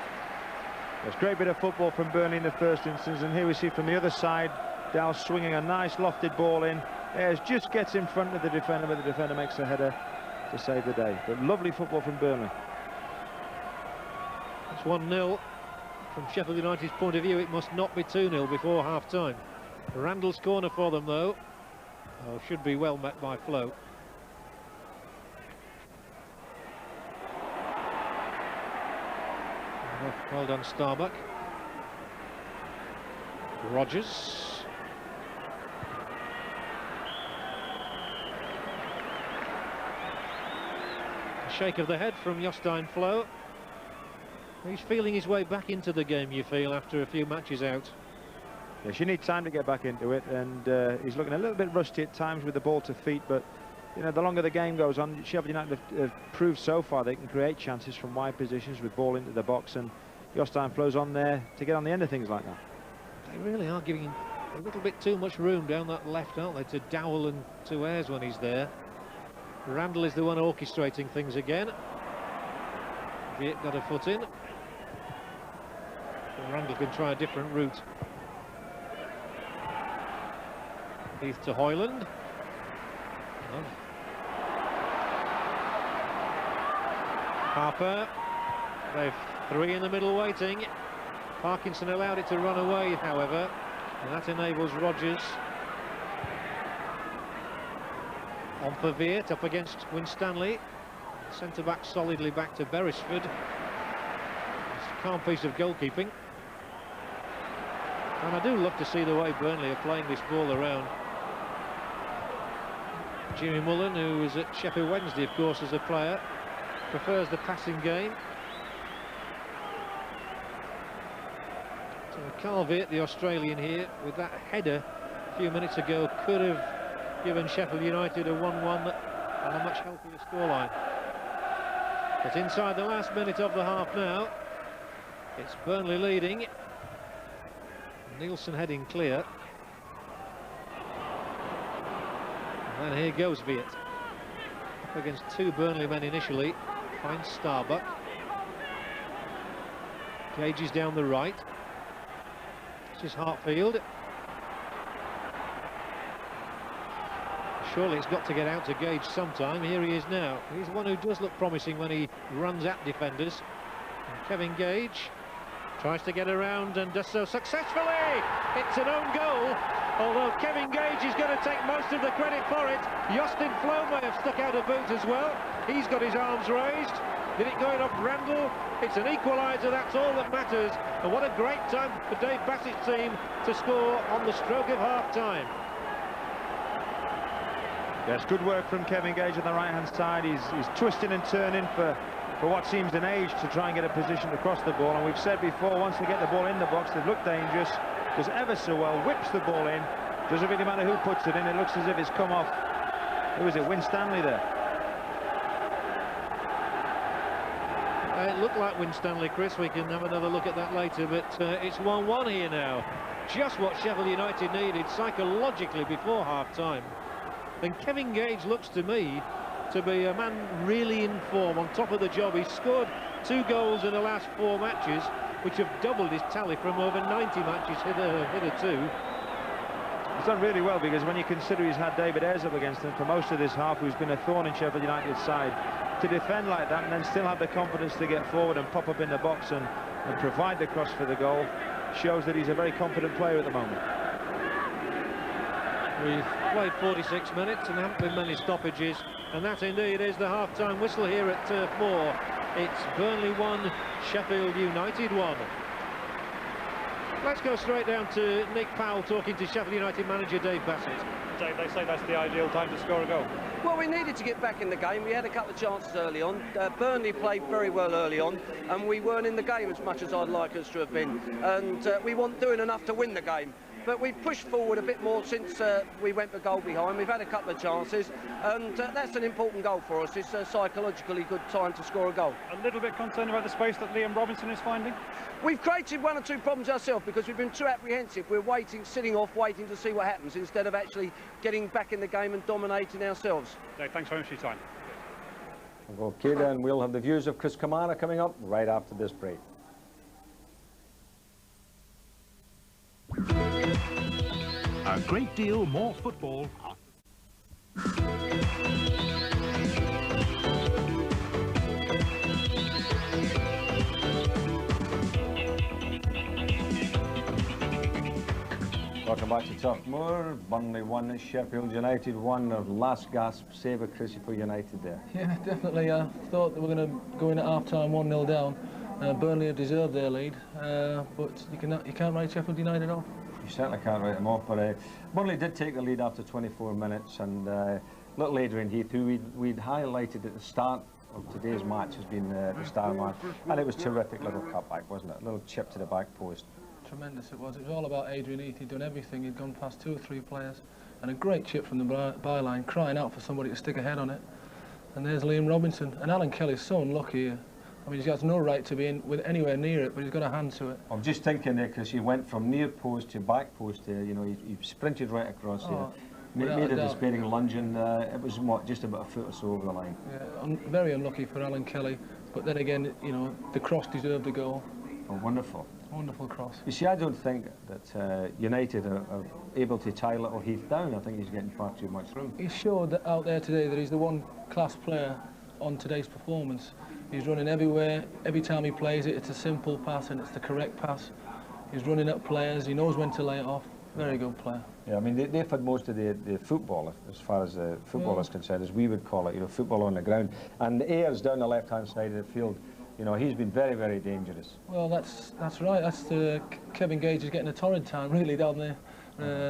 There's a great bit of football from Burnley in the first instance, and here we see from the other side, Dowell swinging a nice lofted ball in. Ayres just gets in front of the defender, but the defender makes a header to save the day. But lovely football from Burnley. It's 1-0. From Sheffield United's point of view, it must not be 2-0 before half-time. Randall's corner for them, though. Oh, should be well met by Flo. Well done, Starbuck. Rogers. A shake of the head from Jostein Flo. He's feeling his way back into the game, you feel, after a few matches out. Yes, you need time to get back into it, and he's looking a little bit rusty at times with the ball to feet, but you know, the longer the game goes on, Sheffield United have proved so far they can create chances from wide positions with ball into the box, and Jostein Flo's on there to get on the end of things like that. They really are giving a little bit too much room down that left, aren't they, to Dowell and to Ayres when he's there. Randall is the one orchestrating things again. Viet got a foot in. And Randall can try a different route. Heath to Hoyland. Oh. Harper. They've Three in the middle waiting. Parkinson allowed it to run away, however, and that enables Rodgers on for Veert up against Winstanley. Centre-back solidly back to Beresford. It's a calm piece of goalkeeping. And I do love to see the way Burnley are playing this ball around. Jimmy Mullen, who was at Sheffield Wednesday, of course, as a player, prefers the passing game. So Carl Veert, the Australian here, with that header a few minutes ago, could have given Sheffield United a 1-1 and a much healthier scoreline. But inside the last minute of the half now, it's Burnley leading. Nielsen heading clear. And here goes Veert. Up against two Burnley men initially. Finds Starbuck. Gage is down the right. This is Hartfield. Surely it's got to get out to Gage sometime. Here he is now. He's one who does look promising when he runs at defenders. And Kevin Gage tries to get around and does so successfully. It's an own goal, although Kevin Gage is going to take most of the credit for it. Justin Flo may have stuck out a boot as well. He's got his arms raised. Did it go in off Randall? It's an equaliser, that's all that matters. And what a great time for Dave Bassett's team to score on the stroke of half-time. Yes, good work from Kevin Gage on the right-hand side. He's twisting and turning for what seems an age to try and get a position to cross the ball. And we've said before, once they get the ball in the box, they look dangerous. Does ever so well, whips the ball in. Doesn't really matter who puts it in. It looks as if it's come off. Who is it? Winstanley there. It looked like Winstanley, Chris. We can have another look at that later, but it's 1-1 here now. Just what Sheffield United needed psychologically before half-time. And Kevin Gage looks to me to be a man really in form, on top of the job. He's scored 2 goals in the last 4 matches, which have doubled his tally from over 90 matches hitherto. He's done really well, because when you consider he's had David Ayres up against him for most of this half, who's been a thorn in Sheffield United's side, to defend like that and then still have the confidence to get forward and pop up in the box and provide the cross for the goal, shows that he's a very confident player at the moment. We've played 46 minutes and there haven't been many stoppages, and that indeed is the half-time whistle here at Turf Moor. It's Burnley 1, Sheffield United 1. Let's go straight down to Nick Powell talking to Sheffield United manager Dave Bassett. Dave, they say that's the ideal time to score a goal. Well, we needed to get back in the game. We had a couple of chances early on. Burnley played very well early on, and we weren't in the game as much as I'd like us to have been. And we weren't doing enough to win the game. But we've pushed forward a bit more since we went for goal behind. We've had a couple of chances, and that's an important goal for us. It's a psychologically good time to score a goal. A little bit concerned about the space that Liam Robinson is finding? We've created 1 or 2 problems ourselves because we've been too apprehensive. We're waiting, sitting off, waiting to see what happens instead of actually getting back in the game and dominating ourselves. Dave, thanks very much for your time. Okay, then we'll have the views of Chris Kamara coming up right after this break. A great deal more football. Welcome back to Turf Moor. Burnley 1, Sheffield United 1. Their last gasp save of Chrissy for United there. Yeah, definitely. I thought they were going to go in at half-time 1-0 down. Burnley have deserved their lead, but you can't write Sheffield United off. You certainly can't write them off, but Burnley did take the lead after 24 minutes, and little Adrian Heath, who we'd highlighted at the start of today's match, has been the star man, and it was terrific little cutback, wasn't it? A little chip to the back post. Tremendous it was. It was all about Adrian Heath. He'd done everything. He'd gone past 2 or 3 players, and a great chip from the byline, crying out for somebody to stick a head on it. And there's Liam Robinson, and Alan Kelly's so unlucky here. I mean, he's got no right to be in with anywhere near it, but he's got a hand to it. I'm just thinking there, because he went from near post to back post there. You know, he sprinted right across there, made a despairing lunge, and it was what, just about a foot or so over the line. Yeah, very unlucky for Alan Kelly, but then again, you know, the cross deserved a goal. Oh, wonderful. Wonderful cross. You see, I don't think that United are able to tie little Heath down. I think he's getting far too much room. He showed that out there today that he's the one class player on today's performance. He's running everywhere. Every time he plays it, it's a simple pass and it's the correct pass. He's running up players. He knows when to lay it off. Very good player. Yeah, I mean, they've had most of the football, as far as football is concerned, as we would call it, you know, football on the ground. And Ayers down the left-hand side of the field, you know, he's been very, very dangerous. Well, that's right. That's Kevin Gage is getting a torrid time, really, down there.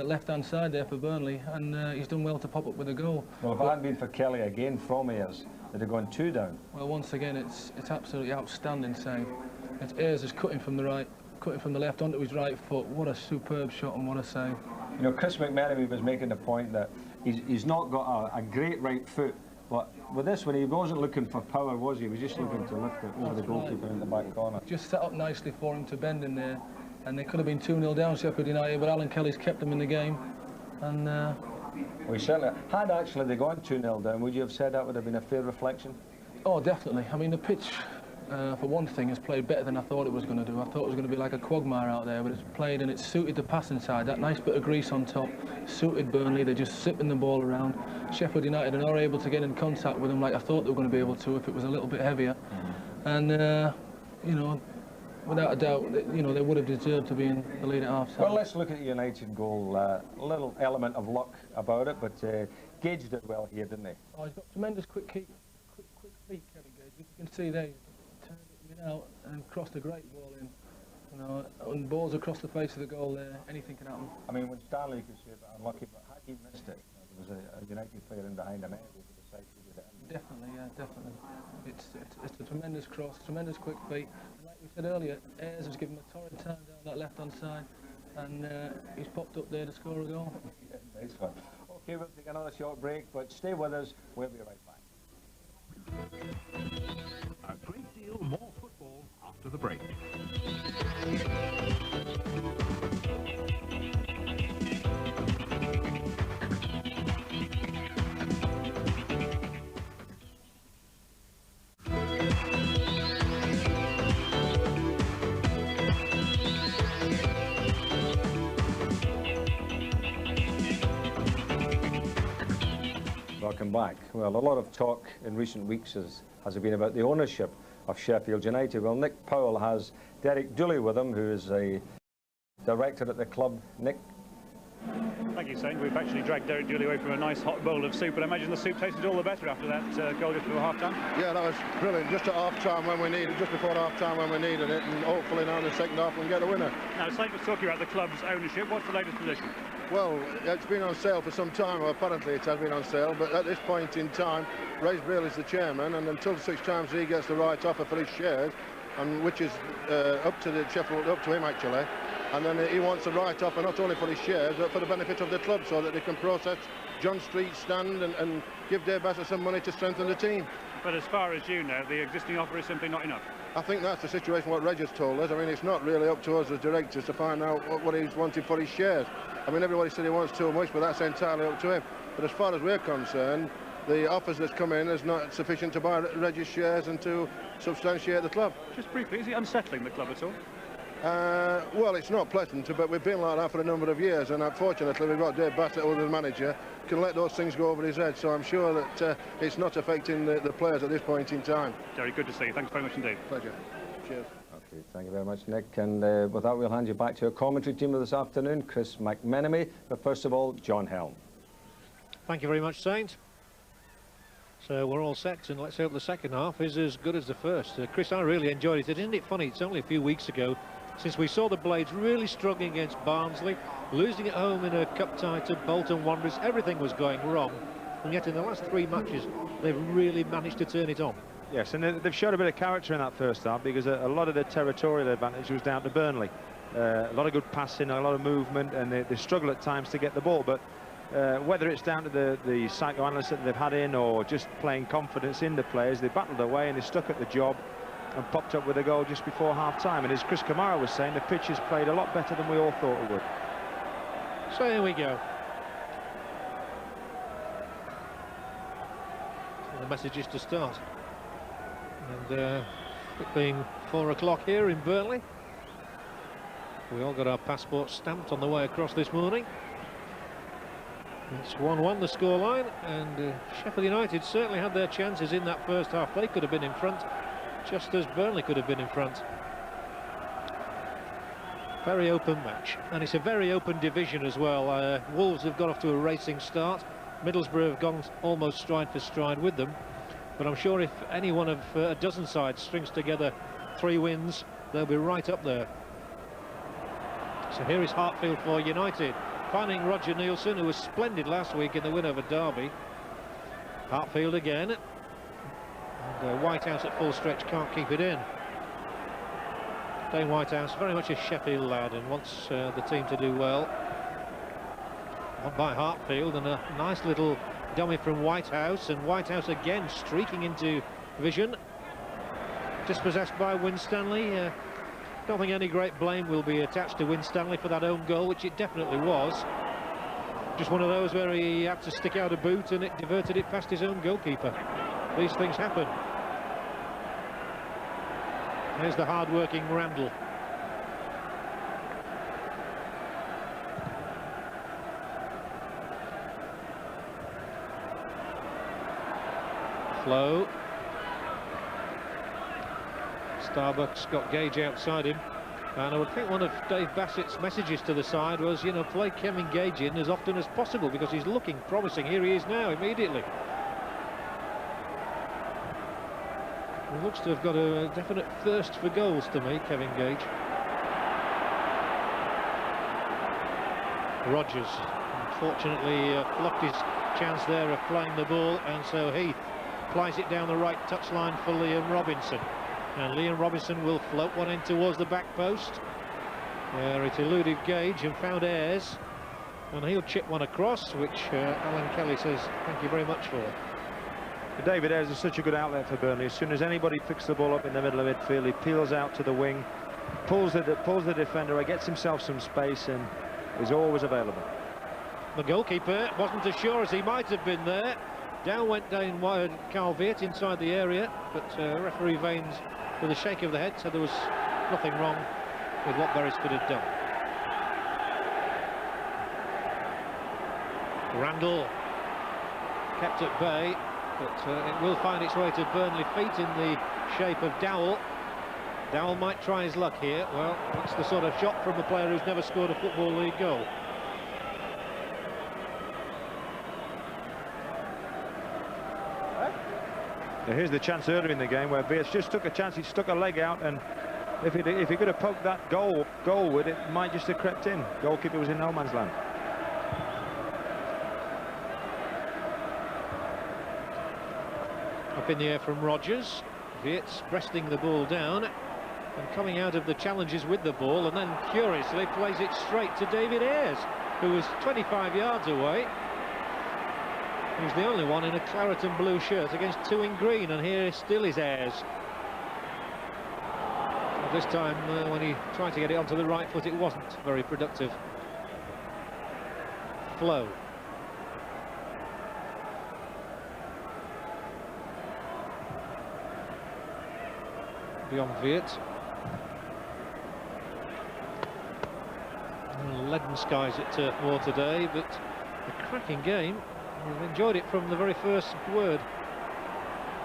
Left-hand side there for Burnley, and he's done well to pop up with a goal. Well, if it hadn't been for Kelly again from Ayers, they'd have gone 2 down. Well, once again, it's absolutely outstanding save. Ayers is cutting from the right, cutting from the left onto his right foot. What a superb shot and what a save. You know, Chris McMenemy was making the point that he's not got a great right foot, but with this one, he wasn't looking for power, was he? He was just looking to lift it over the goalkeeper in the back corner. Just set up nicely for him to bend in there, and they could have been 2-0 down, Sheffield United, but Alan Kelly's kept them in the game. And we certainly had actually they gone 2-0 down. Would you have said that would have been a fair reflection? Oh, definitely. I mean, the pitch, for one thing, has played better than I thought it was going to do. I thought it was going to be like a quagmire out there, but it's played and it's suited the passing side. That nice bit of grease on top suited Burnley. They're just zipping the ball around. Sheffield United are not able to get in contact with them like I thought they were going to be able to if it was a little bit heavier. And, you know, without a doubt, you know, they would have deserved to be in the lead at half-time. Well, let's look at the United goal. A little element of luck about it, but Gage did well here, didn't he? Oh, he's got tremendous quick feet, Kevin Gage. You can see there, he's turned it in out and crossed a great ball in. You know, and balls across the face of the goal there, anything can happen. I mean, when Stanley could say it unlucky, but had he missed it, there was a United player in behind him, he would have decided it. Definitely, yeah, definitely. It's a tremendous cross, tremendous quick feet. And like we said earlier, Ayers has given him a torrid time down that left-hand side, and he's popped up there to score a goal. Yeah, nice one. Okay, we'll take another short break, but stay with us. We'll be right back. A great deal more football after the break. Welcome back. Well, a lot of talk in recent weeks has been about the ownership of Sheffield United. Well, Nick Powell has Derek Dooley with him, who is a director at the club. Nick? Thank you, Saint. We've actually dragged Derek Dooley away from a nice hot bowl of soup, but I imagine the soup tasted all the better after that goal just before half-time. Yeah, that was brilliant. Just at half-time when we needed, just before half-time when we needed it, and hopefully now in the second half we can get a winner. Now, Saint was talking about the club's ownership. What's the latest position? Well, it's been on sale for some time, or apparently it has been on sale, but at this point in time, Ray Braille is the chairman, and until such times he gets the right offer for his shares, and which is up to the Sheffield, up to him actually, and then he wants the right offer not only for his shares, but for the benefit of the club, so that they can process John Street's stand and give Dave Bassett some money to strengthen the team. But as far as you know, the existing offer is simply not enough. I think that's the situation what Reg has told us. I mean, it's not really up to us as directors to find out what he's wanting for his shares. I mean, everybody said he wants too much, but that's entirely up to him. But as far as we're concerned, the offers that's come in is not sufficient to buy Reg's shares and to substantiate the club. Just briefly, is it unsettling the club at all? Well, it's not pleasant, but we've been like that for a number of years, and unfortunately we've got Dave Bassett, the manager, can let those things go over his head, so I'm sure that it's not affecting the players at this point in time. Very good to see you. Thanks very much indeed. Pleasure. Cheers. Okay, thank you very much, Nick. And with that, we'll hand you back to our commentary team of this afternoon, Chris McMenemy, but first of all, John Helm. Thank you very much, Saint. So we're all set, and let's hope the second half is as good as the first. Chris, I really enjoyed it. Isn't it funny? It's only a few weeks ago since we saw the Blades really struggling against Barnsley, losing at home in a cup tie to Bolton Wanderers. Everything was going wrong, and yet in the last 3 matches they've really managed to turn it on. Yes, and they've showed a bit of character in that first half, because a lot of their territorial advantage was down to Burnley. A lot of good passing, a lot of movement, and they struggle at times to get the ball, but whether it's down to the psychoanalysts that they've had in, or just playing confidence in the players, they battled away and they stuck at the job and popped up with a goal just before half-time. And as Chris Kamara was saying, the pitch has played a lot better than we all thought it would. So here we go. So the message is to start. And it being 4 o'clock here in Burnley, we all got our passports stamped on the way across this morning. It's 1-1 the scoreline, and Sheffield United certainly had their chances in that first half. They could have been in front, just as Burnley could have been in front. Very open match, and it's a very open division as well. Wolves have got off to a racing start. Middlesbrough have gone almost stride for stride with them, but I'm sure if any one of a dozen sides strings together 3 wins, they'll be right up there. So here is Hartfield for United, finding Roger Nielsen, who was splendid last week in the win over Derby. Hartfield again, and Whitehouse at full stretch can't keep it in. Dane Whitehouse, very much a Sheffield lad, and wants the team to do well. On by Hartfield, and a nice little dummy from Whitehouse, and Whitehouse again streaking into vision. Dispossessed by Winstanley. Don't think any great blame will be attached to Winstanley for that own goal, which it definitely was. Just one of those where he had to stick out a boot and it diverted it past his own goalkeeper. These things happen. There's the hard-working Randall. Flo. Starbuck's got Gage outside him, and I would think one of Dave Bassett's messages to the side was, you know, play Kevin Gage in as often as possible because he's looking promising. Here he is now, immediately. He looks to have got a definite thirst for goals to me, Kevin Gage. Rodgers, unfortunately, fluffed his chance there of playing the ball, and so Heath plies it down the right touchline for Liam Robinson. And Liam Robinson will float one in towards the back post, where it eluded Gage and found Ayres, and he'll chip one across, which Alan Kelly says thank you very much for. David Ayres is such a good outlet for Burnley. As soon as anybody picks the ball up in the middle of midfield, he peels out to the wing, pulls the defender, gets himself some space, and is always available. The goalkeeper wasn't as sure as he might have been there. Down went Dane Carl Veert inside the area, but referee Vaines, with a shake of the head, said there was nothing wrong with what Beresford had done. Randall kept at bay, but it will find its way to Burnley feet in the shape of Dowell. Dowell might try his luck here. Well, that's the sort of shot from a player who's never scored a Football League goal. Now here's the chance earlier in the game where Veers just took a chance. He stuck a leg out, and if he could have poked that goal with it, might just have crept in. Goalkeeper was in no man's land. Up in the air from Rodgers. Veert's breasting the ball down and coming out of the challenges with the ball, and then curiously plays it straight to David Ayres, who was 25 yards away. He's the only one in a claret and blue shirt against 2 in green, and here still is Ayres. This time, when he tried to get it onto the right foot, it wasn't very productive. Flo. Beyond Veert. Leaden skies at Turf Moor today, but a cracking game. We've enjoyed it from the very first word.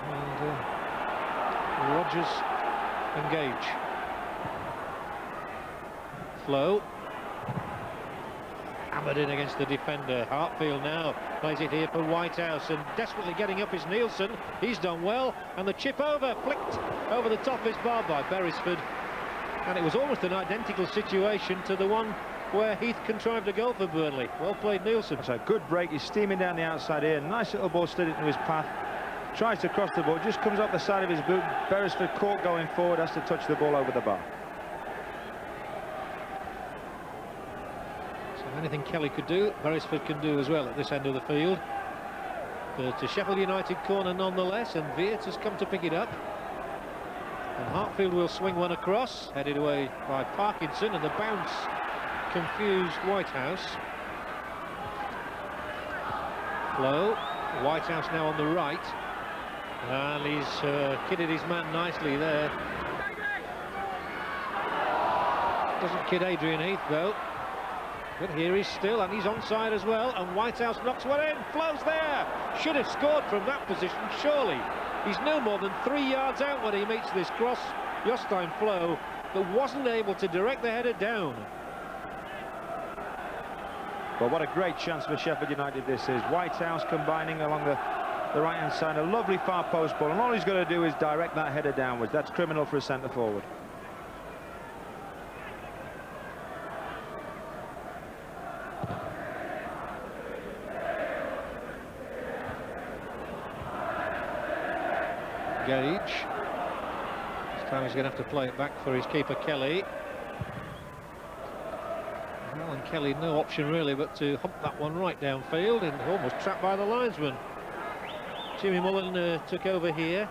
And Rodgers engage. Flo. Hammered in against the defender. Hartfield now plays it here for Whitehouse, and desperately getting up is Nielsen. He's done well, and the chip over, flicked over the top is barred by Beresford. And it was almost an identical situation to the one where Heath contrived a goal for Burnley. Well played, Nielsen. That's a good break. He's steaming down the outside here. Nice little ball slid into his path. Tries to cross the ball, just comes off the side of his boot. Beresford caught going forward, has to touch the ball over the bar. So anything Kelly could do, Beresford can do as well at this end of the field. But a Sheffield United corner nonetheless, and Veert has come to pick it up. And Hartfield will swing one across, headed away by Parkinson, and the bounce confused Whitehouse. Flo. Whitehouse now on the right, and he's kidded his man nicely there. Doesn't kid Adrian Heath though. But here he's still, and he's onside as well, and Whitehouse knocks one in, flows there. Should have scored from that position, surely. He's no more than 3 yards out when he meets this cross Jostein Flo, but wasn't able to direct the header down. Well, what a great chance for Sheffield United this is. Whitehouse combining along the right-hand side, a lovely far post ball, and all he's got to do is direct that header downwards. That's criminal for a centre-forward. Gage. This time he's going to have to play it back for his keeper Kelly. Well, and Kelly no option really but to hump that one right downfield, and almost trapped by the linesman. Jimmy Mullen took over here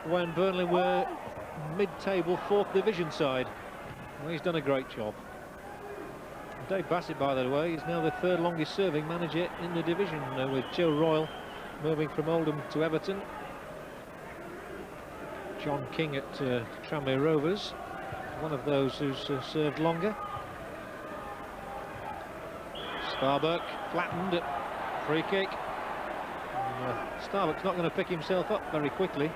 when Burnley were mid-table 4th division side. Well, he's done a great job. Dave Bassett, by the way, is now the 3rd longest serving manager in the division, with Joe Royle moving from Oldham to Everton. John King at Tranmere Rovers, one of those who's served longer. Starbuck flattened, free kick. Starbuck's not going to pick himself up very quickly.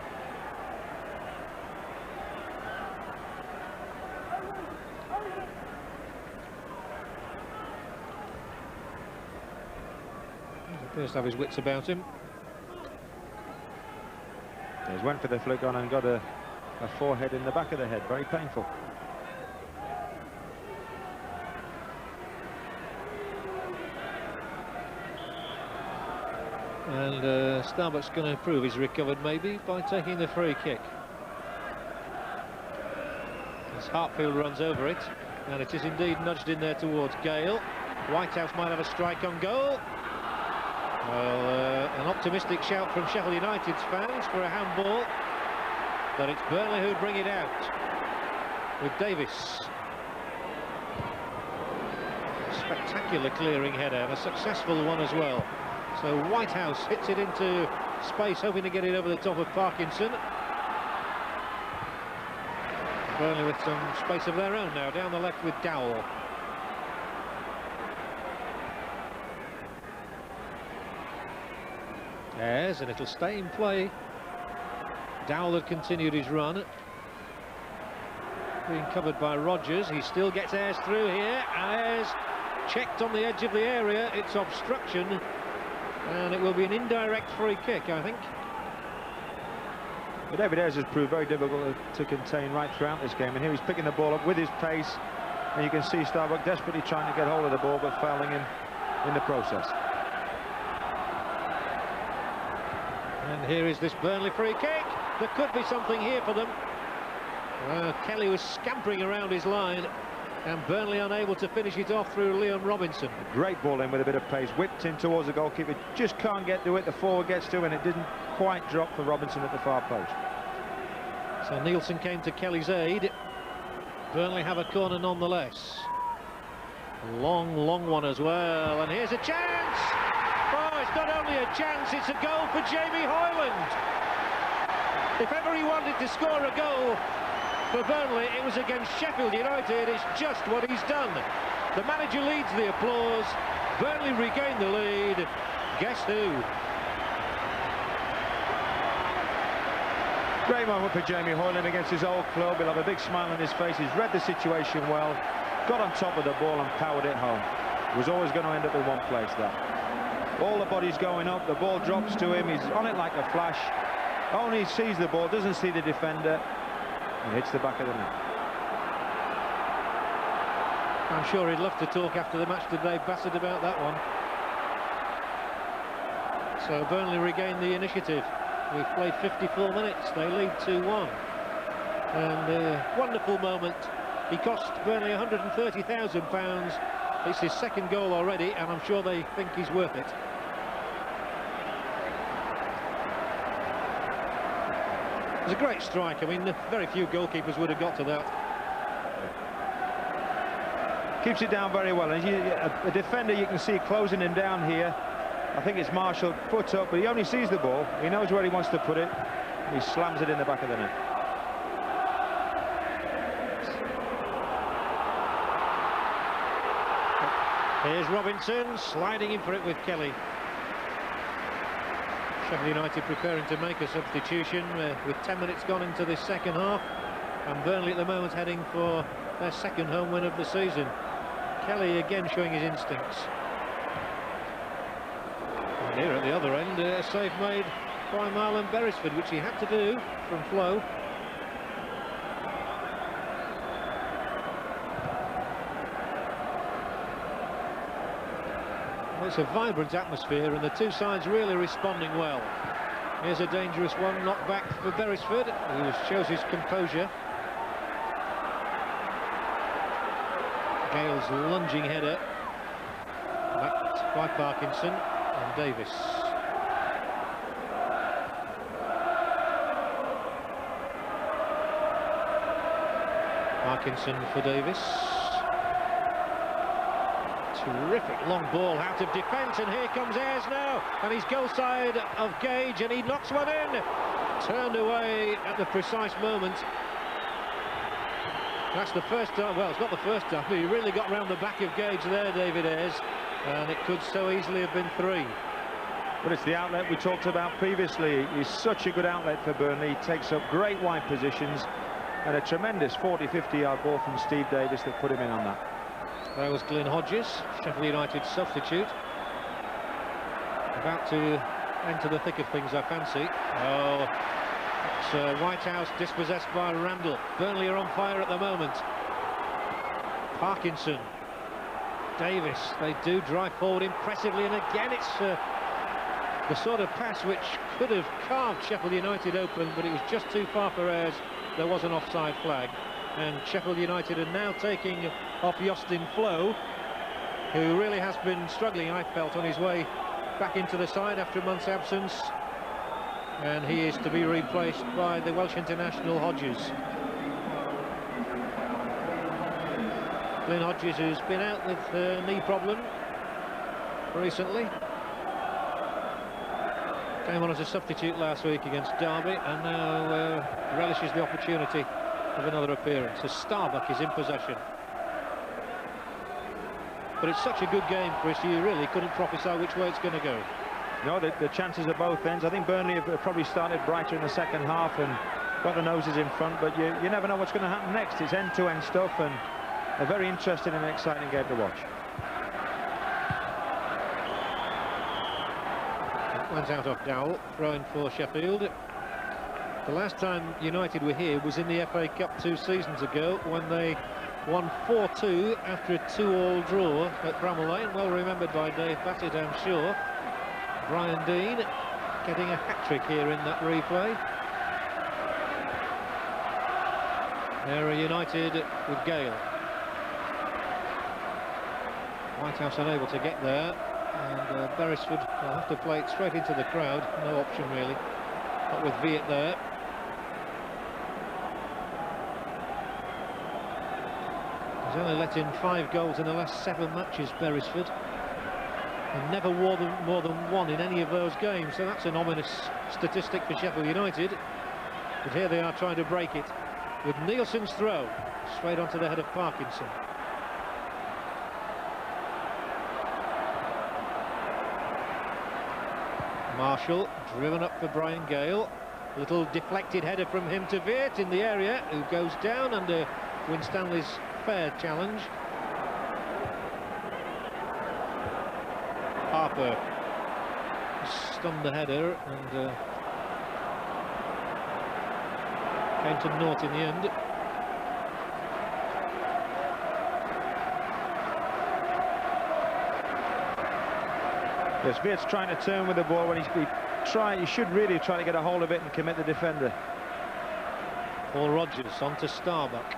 He appears to have his wits about him. He's went for the flick on and got a forehead in the back of the head. Very painful. And Starbuck's going to prove he's recovered maybe by taking the free kick. As Hartfield runs over it, and it is indeed nudged in there towards Gale. Whitehouse might have a strike on goal. Well, an optimistic shout from Sheffield United's fans for a handball, but it's Burnley who bring it out with Davis. Spectacular clearing header, and a successful one as well. So Whitehouse hits it into space, hoping to get it over the top of Parkinson. Burnley with some space of their own now, down the left with Dowell. Ayres, and it'll stay in play. Dowell had continued his run. Being covered by Rodgers, he still gets Ayres through here. Ayres checked on the edge of the area, it's obstruction, and it will be an indirect free kick, I think. But David Ayres has proved very difficult to contain right throughout this game, and here he's picking the ball up with his pace, and you can see Starbuck desperately trying to get hold of the ball but fouling him in the process. And here is this Burnley free kick. There could be something here for them. Kelly was scampering around his line, and Burnley unable to finish it off through Liam Robinson. A great ball in with a bit of pace, whipped in towards the goalkeeper, just can't get to it, the forward gets to him, and it didn't quite drop for Robinson at the far post. So Nielsen came to Kelly's aid. Burnley have a corner nonetheless. Long one as well, and here's a chance! Oh, it's not only a chance, it's a goal for Jamie Hoyland. If ever he wanted to score a goal for Burnley, it was against Sheffield United. It's just what he's done. The manager leads the applause. Burnley regain the lead. Guess who? Great moment for Jamie Hoyland against his old club. He'll have a big smile on his face. He's read the situation well, got on top of the ball and powered it home. It was always going to end up in one place, that. All the body's going up, the ball drops to him, he's on it like a flash. Only sees the ball, doesn't see the defender, and hits the back of the net. I'm sure he'd love to talk after the match to Dave Bassett about that one. So Burnley regain the initiative. We've played 54 minutes, they lead 2-1. And a wonderful moment. He cost Burnley £130,000. It's his second goal already, and I'm sure they think he's worth it. It was a great strike. I mean, very few goalkeepers would have got to that. Keeps it down very well, and a defender you can see closing him down here. I think it's Marshall, foot up, but he only sees the ball. He knows where he wants to put it. He slams it in the back of the net. Here's Robinson sliding in for it with Kelly. Sheffield United preparing to make a substitution with 10 minutes gone into this second half, and Burnley at the moment heading for their second home win of the season. Kelly again showing his instincts. And here at the other end, a save made by Marlon Beresford, which he had to do from Flo. Well, it's a vibrant atmosphere and the two sides really responding well. Here's a dangerous one, knocked back for Beresford, who shows his composure. Gale's lunging header, backed by Parkinson and Davis. Parkinson for Davis. Terrific long ball out of defence, and here comes Ayres now, and he's goal side of Gage, and he knocks one in. Turned away at the precise moment. That's the first time, well, it's not the first time, but he really got round the back of Gage there, David Ayres, and it could so easily have been 3. But it's the outlet we talked about previously. He's such a good outlet for Burnley. He takes up great wide positions, and a tremendous 40-50 yard ball from Steve Davis that put him in on that. There was Glyn Hodges, Sheffield United substitute. About to enter the thick of things, I fancy. Oh, it's Whitehouse dispossessed by Randall. Burnley are on fire at the moment. Parkinson, Davis, they do drive forward impressively, and again it's the sort of pass which could have carved Sheffield United open, but it was just too far for Ayres. There was an offside flag, and Sheffield United are now taking off Justin Flo, who really has been struggling, I felt, on his way back into the side after a month's absence, and he is to be replaced by the Welsh international Hodges. Glyn Hodges, who's been out with a knee problem recently, came on as a substitute last week against Derby, and now relishes the opportunity of another appearance. As Starbuck is in possession. But it's such a good game, Chris, you really couldn't prophesy which way it's going to go. No, the chances at both ends. I think Burnley have probably started brighter in the second half and got the noses in front, but you never know what's going to happen next. It's end-to-end stuff, and a very interesting and exciting game to watch. It went out off Dowell, throwing for Sheffield. The last time United were here was in the FA Cup 2 seasons ago, when they won 4-2 after a 2-all draw at Bramall Lane, well remembered by Dave Bassett, I'm sure. Brian Dean getting a hat-trick here in that replay. There are United with Gale. Whitehouse unable to get there, and Beresford will have to play it straight into the crowd. No option really, not with Viet there. He's only let in 5 goals in the last 7 matches, Beresford, and never more than 1 in any of those games, so that's an ominous statistic for Sheffield United. But here they are trying to break it with Nielsen's throw straight onto the head of Parkinson. Marshall driven up for Brian Gale. Little deflected header from him to Viet in the area, who goes down under Winstanley's fair challenge. Harper stunned the header and came to naught in the end. Yes, Viet's trying to turn with the ball when he should really try to get a hold of it and commit the defender. Paul Rogers onto Starbuck.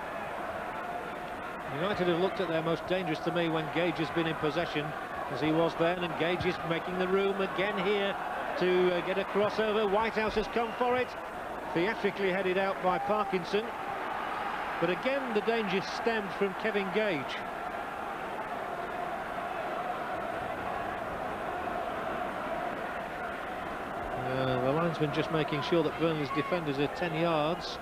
United have looked at their most dangerous to me when Gage has been in possession, as he was then, and Gage is making the room again here to get a crossover. Whitehouse has come for it, theatrically headed out by Parkinson, but again the danger stemmed from Kevin Gage. The linesman just making sure that Burnley's defenders are 10 yards.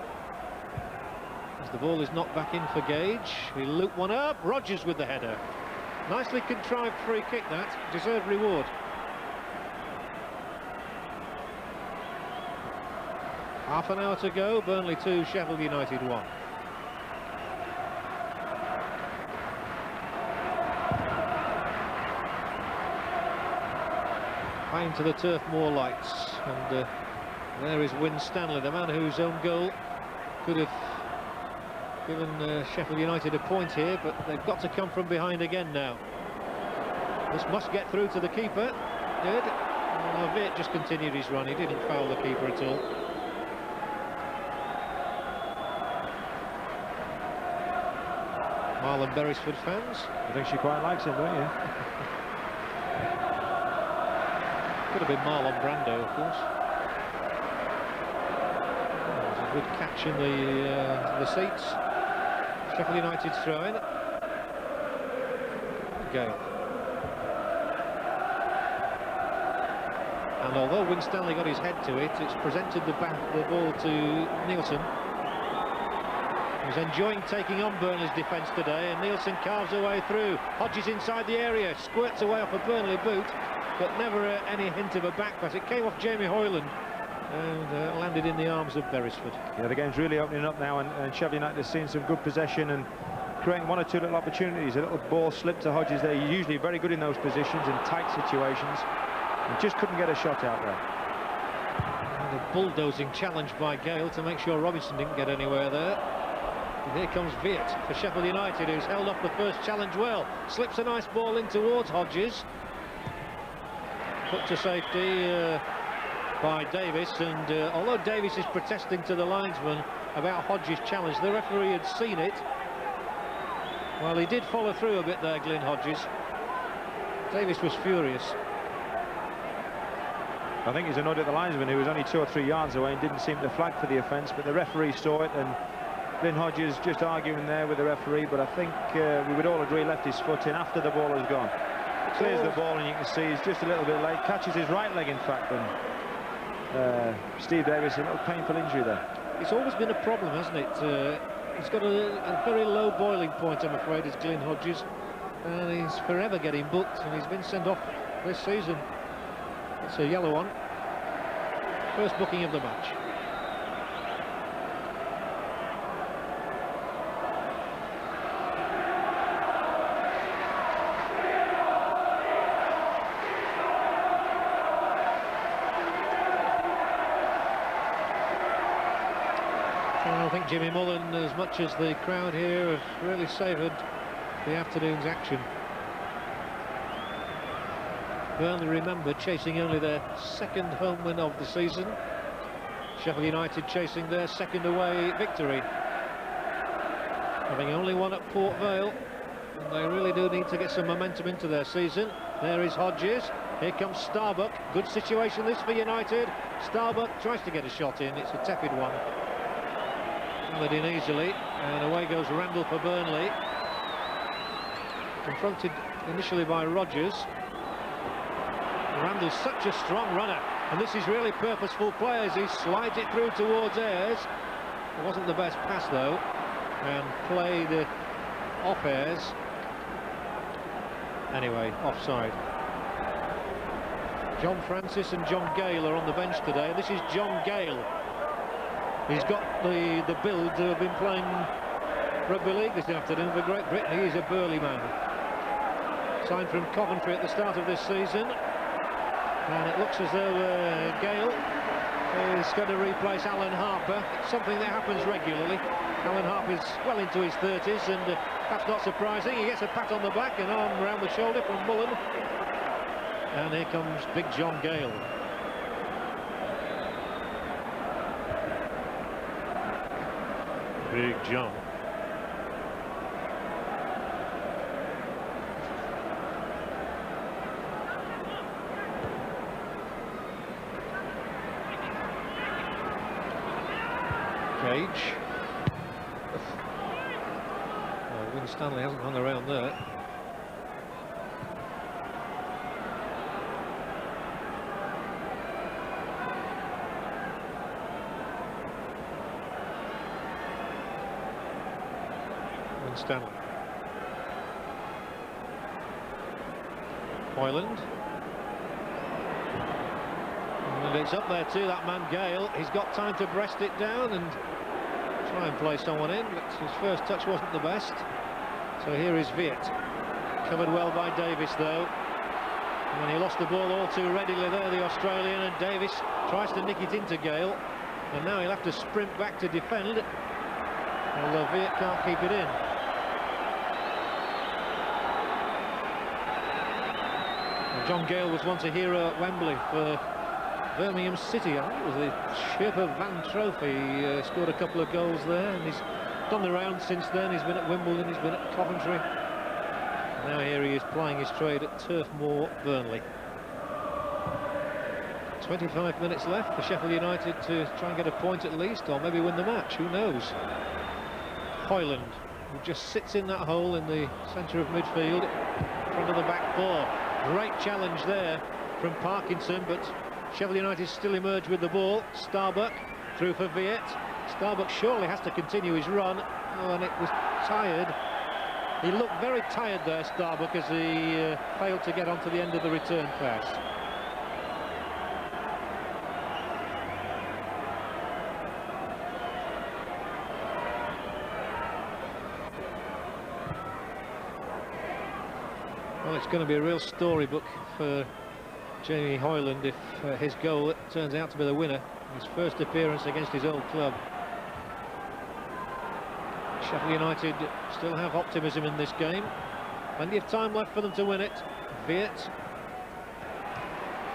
As the ball is knocked back in for Gage, he looped one up. Rogers with the header. Nicely contrived free kick, that. Deserved reward. Half an hour to go. Burnley 2, Sheffield United 1. High into the turf, more lights. And there is Winstanley, the man whose own goal could have given Sheffield United a point here, but they've got to come from behind again now. This must get through to the keeper. Did. Viet just continued his run. He didn't foul the keeper at all. Marlon Beresford fans. I think she quite likes him, don't you? Could have been Marlon Brando, of course. There's a good catch in the seats. Sheffield United's throw-in. Gale. And although Winstanley got his head to it, it's presented the ball to Nielsen. He's enjoying taking on Burnley's defence today, and Nielsen carves away through. Hodges inside the area, squirts away off a Burnley boot, but never any hint of a back pass. It came off Jamie Hoyland and landed in the arms of Beresford. Yeah, the game's really opening up now, and Sheffield United has seen some good possession and creating one or two little opportunities. A little ball slipped to Hodges there. He's usually very good in those positions, in tight situations, and just couldn't get a shot out there. And a bulldozing challenge by Gale to make sure Robinson didn't get anywhere there. And here comes Viet for Sheffield United, who's held off the first challenge well. Slips a nice ball in towards Hodges. Put to safety by Davis, and although Davis is protesting to the linesman about Hodges' challenge, the referee had seen it. Well, he did follow through a bit there, Glyn Hodges. Davis was furious. I think he's annoyed at the linesman, who was only 2 or 3 yards away and didn't seem to flag for the offence, but the referee saw it, and Glyn Hodges just arguing there with the referee, but I think we would all agree left his foot in after the ball has gone. Clears the ball, and you can see he's just a little bit late. Catches his right leg, in fact, and Steve Davis, a little painful injury there. It's always been a problem, hasn't it? He's got a very low boiling point, I'm afraid, is Glyn Hodges, and he's forever getting booked, and he's been sent off this season. It's a yellow one. First booking of the match. I think Jimmy Mullen, as much as the crowd here, have really savoured the afternoon's action. Burnley, remember, chasing only their second home win of the season. Sheffield United chasing their second away victory, having only won at Port Vale, and they really do need to get some momentum into their season. There is Hodges. Here comes Starbuck. Good situation this for United. Starbuck tries to get a shot in. It's a tepid one. Followed in easily, and away goes Randall for Burnley. Confronted initially by Rodgers. Randall's such a strong runner, and this is really purposeful play as he slides it through towards Ayres. It wasn't the best pass though, and played off Ayres. Anyway, offside. John Francis and John Gale are on the bench today. This is John Gale. He's got the build to have been playing rugby league this afternoon for Great Britain. He is a burly man. Signed from Coventry at the start of this season. And it looks as though Gale is going to replace Alan Harper. It's something that happens regularly. Alan Harper's well into his 30s, and that's not surprising. He gets a pat on the back, an arm around the shoulder from Mullen. And here comes Big John Gale. Big John. Cage. Winstanley hasn't hung around there. Winstanley. Hoyland. And it's up there too, that man Gale. He's got time to breast it down and try and play someone in, but his first touch wasn't the best. So here is Viet. Covered well by Davis though. And he lost the ball all too readily there, the Australian, and Davis tries to nick it into Gale. And now he'll have to sprint back to defend. Although Viet can't keep it in. And John Gale was once a hero at Wembley for Birmingham City. I think it was the Sherpa Van Trophy. He scored a couple of goals there, and he's done the round since then. He's been at Wimbledon, he's been at Coventry. Now here he is plying his trade at Turf Moor, Burnley. 25 minutes left for Sheffield United to try and get a point at least, or maybe win the match, who knows. Hoyland, who just sits in that hole in the centre of midfield, in front of the back four. Great challenge there from Parkinson, but Sheffield United still emerge with the ball. Starbuck through for Viet. Starbuck surely has to continue his run. Oh, and it was tired. He looked very tired there, Starbuck, as he failed to get onto the end of the return pass. Well, it's going to be a real storybook for Jamie Hoyland if his goal turns out to be the winner. His first appearance against his old club. Sheffield United still have optimism in this game. Plenty of time left for them to win it. Viet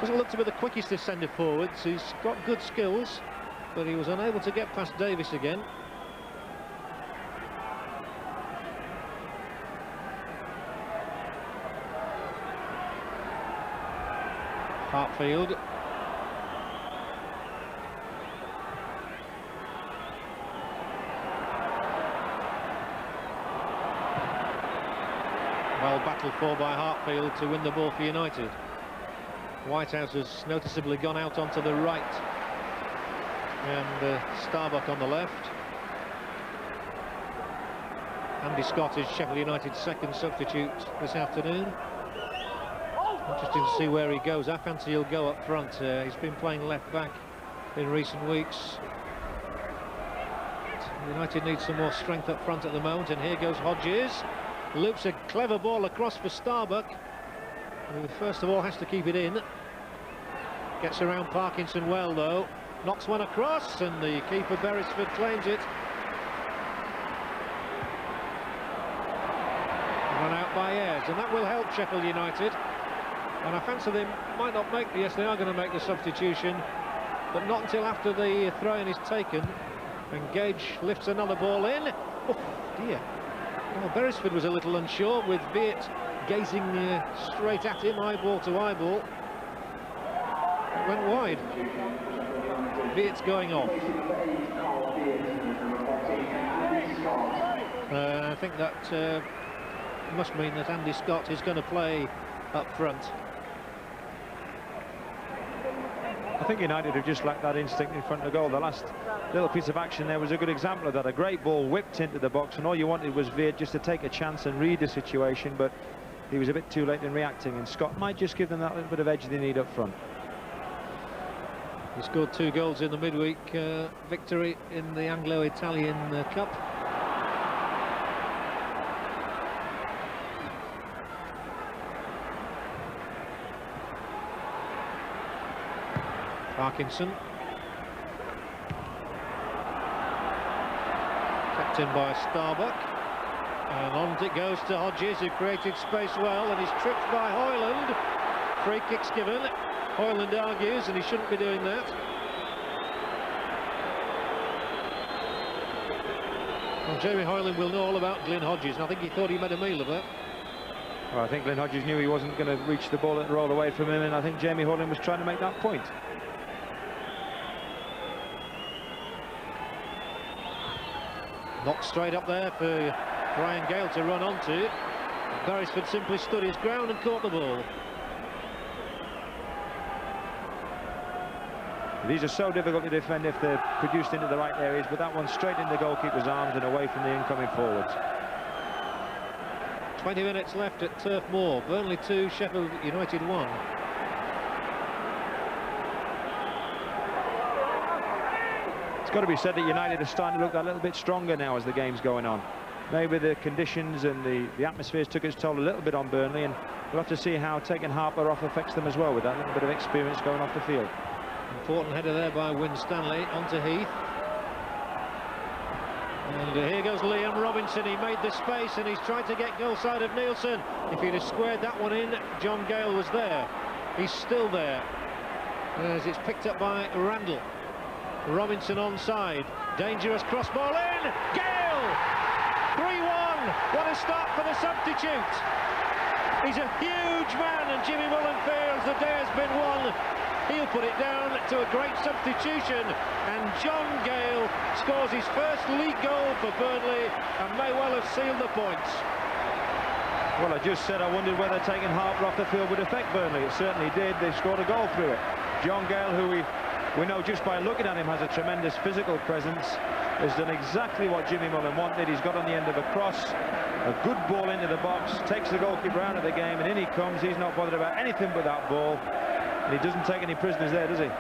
doesn't look to be the quickest of centre forwards. He's got good skills, but he was unable to get past Davis again. Hartfield. Well battled for by Hartfield to win the ball for United. Whitehouse has noticeably gone out onto the right, and Starbuck on the left. Andy Scott is Sheffield United's second substitute this afternoon. Interesting to see where he goes. I fancy he'll go up front. He's been playing left back in recent weeks. United needs some more strength up front at the moment, and here goes Hodges. Loops a clever ball across for Starbuck, who first of all has to keep it in. Gets around Parkinson well though. Knocks one across, and the keeper Beresford claims it. Run out by Ayres, and that will help Sheffield United. And I fancy they might not make the, yes, they are going to make the substitution, but not until after the throw-in is taken. And Gage lifts another ball in. Oh dear. Well, Beresford was a little unsure, with Viet gazing straight at him, eyeball to eyeball. It went wide. Viet's going off. I think that must mean that Andy Scott is going to play up front. I think United have just lacked that instinct in front of the goal. The last little piece of action there was a good example of that. A great ball whipped into the box, and all you wanted was Viet just to take a chance and read the situation, but he was a bit too late in reacting, and Scott might just give them that little bit of edge they need up front. He scored 2 goals in the midweek victory in the Anglo-Italian Cup. Parkinson. Kept in by Starbuck. And on it goes to Hodges, who created space well, and he's tripped by Hoyland. Free kick's given. Hoyland argues, and he shouldn't be doing that. Well, Jamie Hoyland will know all about Glyn Hodges, and I think he thought he made a meal of that. Well, I think Glyn Hodges knew he wasn't going to reach the ball and roll away from him, and I think Jamie Hoyland was trying to make that point. Knocked straight up there for Brian Gale to run onto. Beresford simply stood his ground and caught the ball. These are so difficult to defend if they're produced into the right areas, but that one straight in the goalkeeper's arms and away from the incoming forwards. 20 minutes left at Turf Moor. Burnley 2, Sheffield United 1. It's got to be said that United are starting to look a little bit stronger now as the game's going on. Maybe the conditions and the atmospheres took its toll a little bit on Burnley, and we'll have to see how taking Harper off affects them as well, with that little bit of experience going off the field. Important header there by Winstanley onto Heath. And here goes Liam Robinson. He made the space and he's tried to get goal side of Nielsen. If he'd have squared that one in, John Gale was there. He's still there as it's picked up by Randall. Robinson onside. Dangerous cross ball in. Gale! 3-1. What a start for the substitute. He's a huge man, and Jimmy Mullen feels the day has been won. He'll put it down to a great substitution, and John Gale scores his first league goal for Burnley and may well have sealed the points. Well, I just said I wondered whether taking Harper off the field would affect Burnley. It certainly did. They scored a goal through it. John Gale, who we know just by looking at him has a tremendous physical presence, has done exactly what Jimmy Mullen wanted. He's got on the end of a cross, a good ball into the box, takes the goalkeeper out of the game, and in he comes. He's not bothered about anything but that ball. And he doesn't take any prisoners there, does he?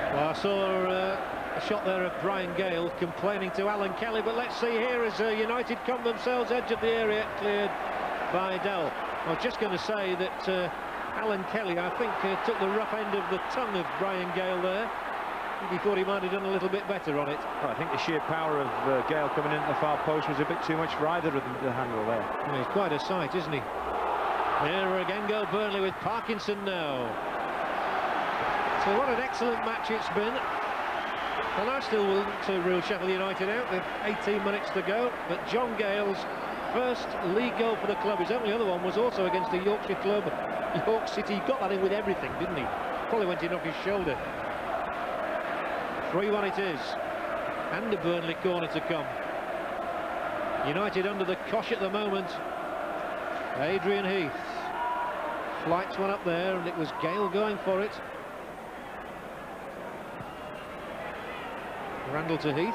Well, I saw a shot there of Brian Gale complaining to Alan Kelly, but let's see here as United come themselves edge of the area, cleared by Dell. I was just going to say that Alan Kelly, I think, took the rough end of the tongue of Brian Gale there. He thought he might have done a little bit better on it. Well, I think the sheer power of Gale coming in at the far post was a bit too much for either of them to handle there. Well, he's quite a sight, isn't he? Here again go Burnley with Parkinson now. So what an excellent match it's been. And I still will to rule Sheffield United out with 18 minutes to go. But John Gale's first league goal for the club, his only other one was also against a Yorkshire club, York City. He got that in with everything, didn't he? Probably went in off his shoulder. 3-1 it is. And a Burnley corner to come. United under the cosh at the moment. Adrian Heath flights one up there, and it was Gale going for it. Randall to Heath.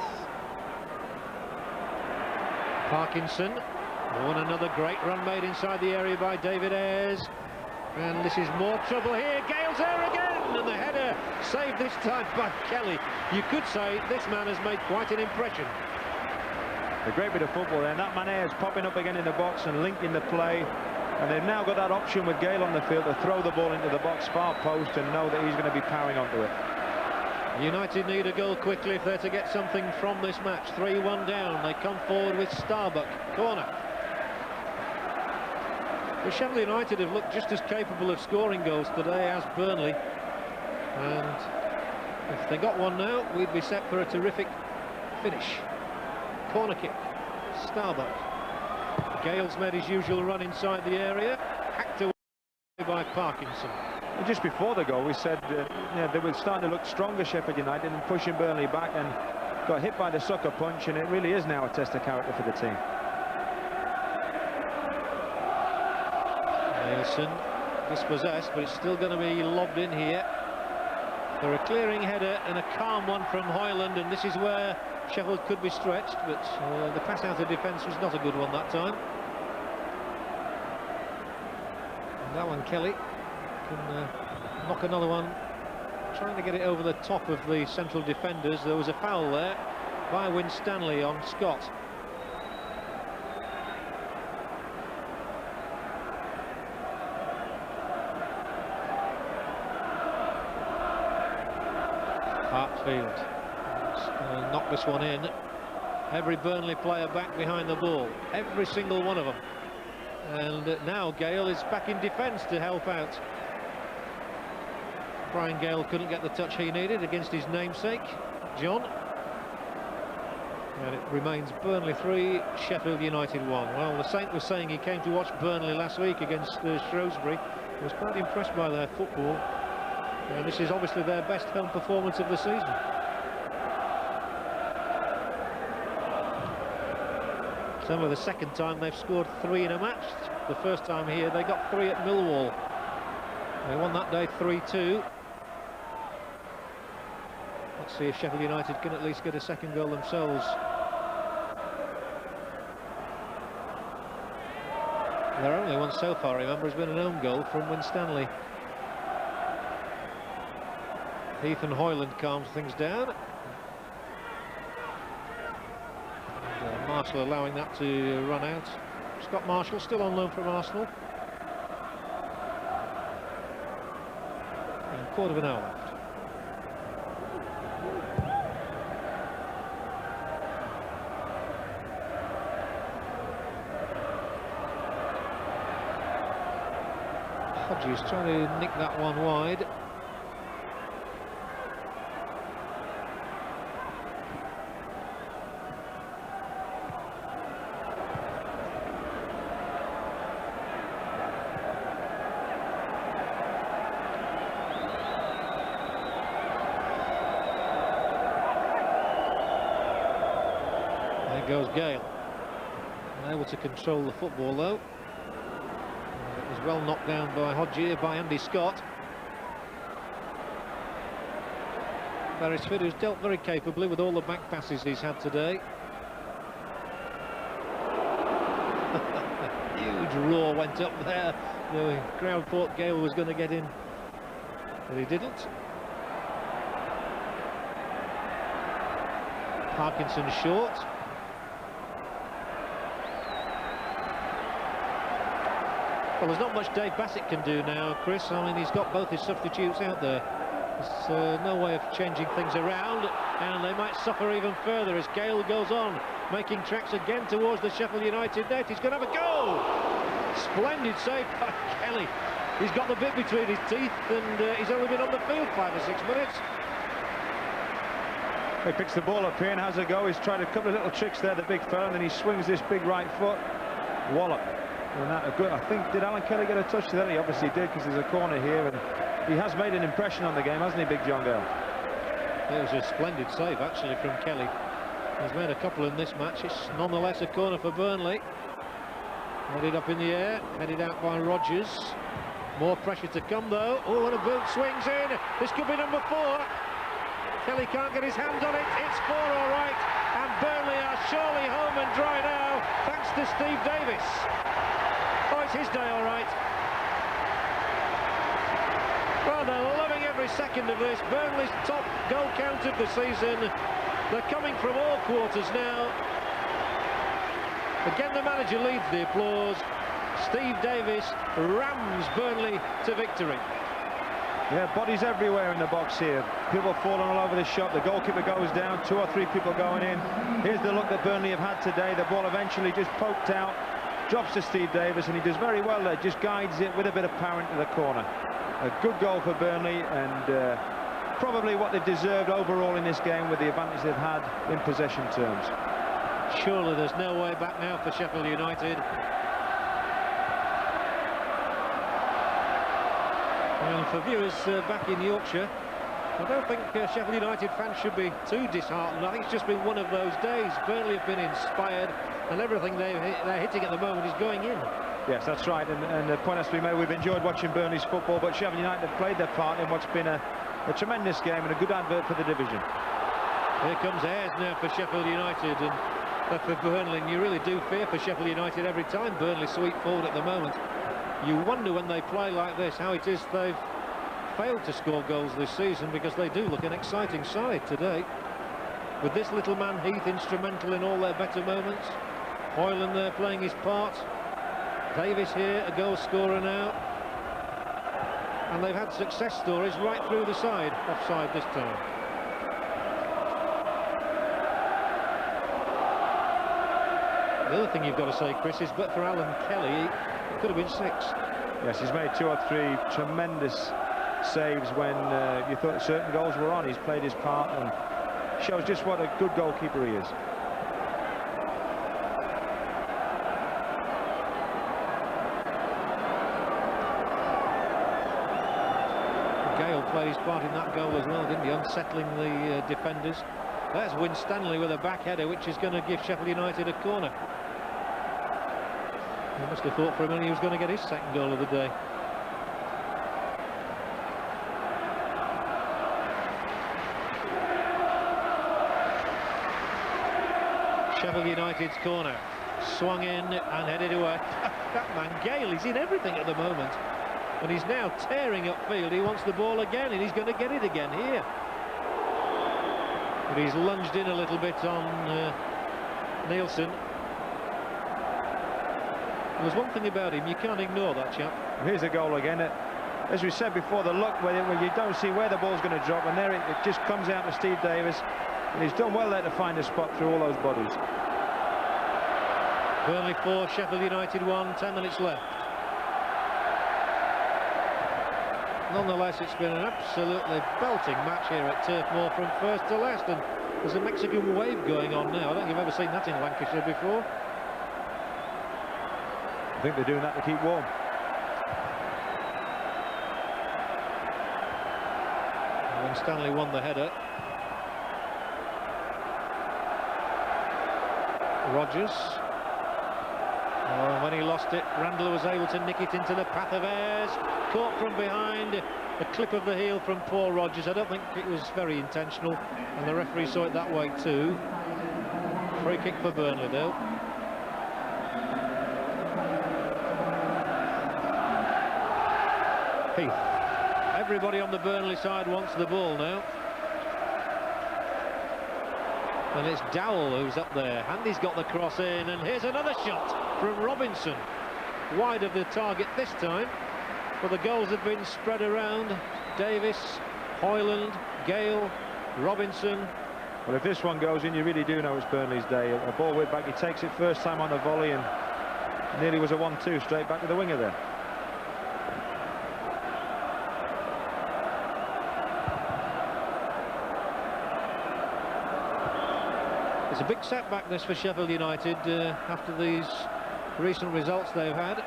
Parkinson. Oh, and another great run made inside the area by David Ayres. And this is more trouble here. Gale's there again, and the header saved this time by Kelly. You could say this man has made quite an impression. A great bit of football there, and that man Ayres popping up again in the box and linking the play. And they've now got that option with Gale on the field to throw the ball into the box far post and know that he's going to be powering onto it. United need a goal quickly if they're to get something from this match. 3-1 down. They come forward with Starbuck. Corner. Well, Sheffield United have looked just as capable of scoring goals today as Burnley. And if they got one now, we'd be set for a terrific finish. Corner kick. Starbuck. Gale's made his usual run inside the area, hacked away by Parkinson. And just before the goal, we said they were starting to look stronger, Sheffield United, and pushing Burnley back, and got hit by the sucker punch, and it really is now a test of character for the team. Nielsen dispossessed, but it's still going to be lobbed in here. For a clearing header and a calm one from Hoyland, and this is where Sheffield could be stretched, but the pass out of defence was not a good one that time. And that one, Kelly can knock another one, trying to get it over the top of the central defenders. There was a foul there by Winstanley on Scott. Hartfield knock this one in. Every Burnley player back behind the ball, every single one of them. And now Gale is back in defence to help out. Brian Gale couldn't get the touch he needed against his namesake, John. And it remains Burnley 3, Sheffield United 1. Well, the Saint was saying he came to watch Burnley last week against Shrewsbury. He was quite impressed by their football. And this is obviously their best home performance of the season. It's only the second time they've scored 3 in a match. The first time here they got 3 at Millwall. They won that day 3-2. Let's see if Sheffield United can at least get a second goal themselves. Their only one so far, remember, has been an own goal from Winstanley. Heath and Hoyland calms things down. And, Marshall allowing that to run out. Scott Marshall still on loan from Arsenal. And a quarter of an hour left. Hodges trying to nick that one wide. There goes Gale. Able to control the football though. It was well knocked down by Hodges, by Andy Scott. Beresford, who's dealt very capably with all the back passes he's had today. Huge roar went up there. The crowd thought Gale was going to get in, but he didn't. Parkinson short. Well, there's not much Dave Bassett can do now, Chris. I mean, he's got both his substitutes out there. There's no way of changing things around, and they might suffer even further as Gale goes on, making tracks again towards the Sheffield United net. He's going to have a go! Splendid save by Kelly. He's got the bit between his teeth, and he's only been on the field 5 or 6 minutes. He picks the ball up here and has a go. He's tried a couple of little tricks there, the big fella, and then he swings this big right foot. Wallop. And that good. I think, did Alan Kelly get a touch to that? He obviously did, because there's a corner here, and he has made an impression on the game, hasn't he, Big John Gale? It was a splendid save, actually, from Kelly. He's made a couple in this match. It's nonetheless a corner for Burnley. Headed up in the air, headed out by Rodgers. More pressure to come, though. Oh, and a boot swings in. This could be number 4. Kelly can't get his hands on it. It's 4, all right. And Burnley are surely home and dry now, thanks to Steve Davis. Oh, it's his day, all right. Well, they're loving every second of this. Burnley's top goal count of the season. They're coming from all quarters now. Again, the manager leads the applause. Steve Davis rams Burnley to victory. Yeah, bodies everywhere in the box here. People falling all over the shot. The goalkeeper goes down. 2 or 3 people going in. Here's the look that Burnley have had today. The ball eventually just poked out. Drops to Steve Davis, and he does very well there. Just guides it with a bit of power into the corner. A good goal for Burnley, and probably what they've deserved overall in this game with the advantage they've had in possession terms. Surely there's no way back now for Sheffield United. And for viewers back in Yorkshire, I don't think Sheffield United fans should be too disheartened. I think it's just been one of those days. Burnley have been inspired, and everything they're hitting at the moment is going in. Yes, that's right, and the point has to be made. We've enjoyed watching Burnley's football, but Sheffield United have played their part in what's been a tremendous game and a good advert for the division. Here comes Ayres now for Sheffield United, and for Burnley, and you really do fear for Sheffield United every time Burnley sweep forward at the moment. You wonder when they play like this how it is they've failed to score goals this season, because they do look an exciting side today. With this little man Heath instrumental in all their better moments. Hoyland there playing his part. Davis here, a goal scorer now. And they've had success stories right through the side. Offside this time. The other thing you've got to say, Chris, is but for Alan Kelly, it could have been 6. Yes, he's made 2 or 3 tremendous saves when you thought certain goals were on. He's played his part and shows just what a good goalkeeper he is. Gale played his part in that goal as well, didn't he? Unsettling the defenders. There's Winstanley with a back header, which is going to give Sheffield United a corner. He must have thought for a minute he was going to get his 2nd goal of the day. Sheffield United's corner, swung in and headed away. that man, Gale, he's in everything at the moment. And he's now tearing upfield. He wants the ball again, and he's going to get it again here. But he's lunged in a little bit on Nielsen. There's one thing about him, you can't ignore that chap. Here's a goal again. As we said before, the luck with it, where you don't see where the ball's going to drop, and there it just comes out to Steve Davis, and he's done well there to find a spot through all those bodies. Burnley 4, Sheffield United 1, 10 minutes left. Nonetheless, it's been an absolutely belting match here at Turf Moor from first to last, and there's a Mexican wave going on now. I don't think you've ever seen that in Lancashire before. I think they're doing that to keep warm. When Stanley won the header. Rodgers. Oh, when he lost it, Randall was able to nick it into the path of Ayres. Caught from behind. A clip of the heel from Paul Rodgers. I don't think it was very intentional, and the referee saw it that way too. Free kick for Burnley though. Heath. Everybody on the Burnley side wants the ball now. And it's Dowell who's up there. Andy's got the cross in, and here's another shot from Robinson. Wide of the target this time, but the goals have been spread around. Davis, Hoyland, Gale, Robinson. Well, if this one goes in, you really do know it's Burnley's day. A ball whip back, he takes it first time on a volley, and nearly was a 1-2 straight back to the winger there. It's a big setback this for Sheffield United after these recent results they've had.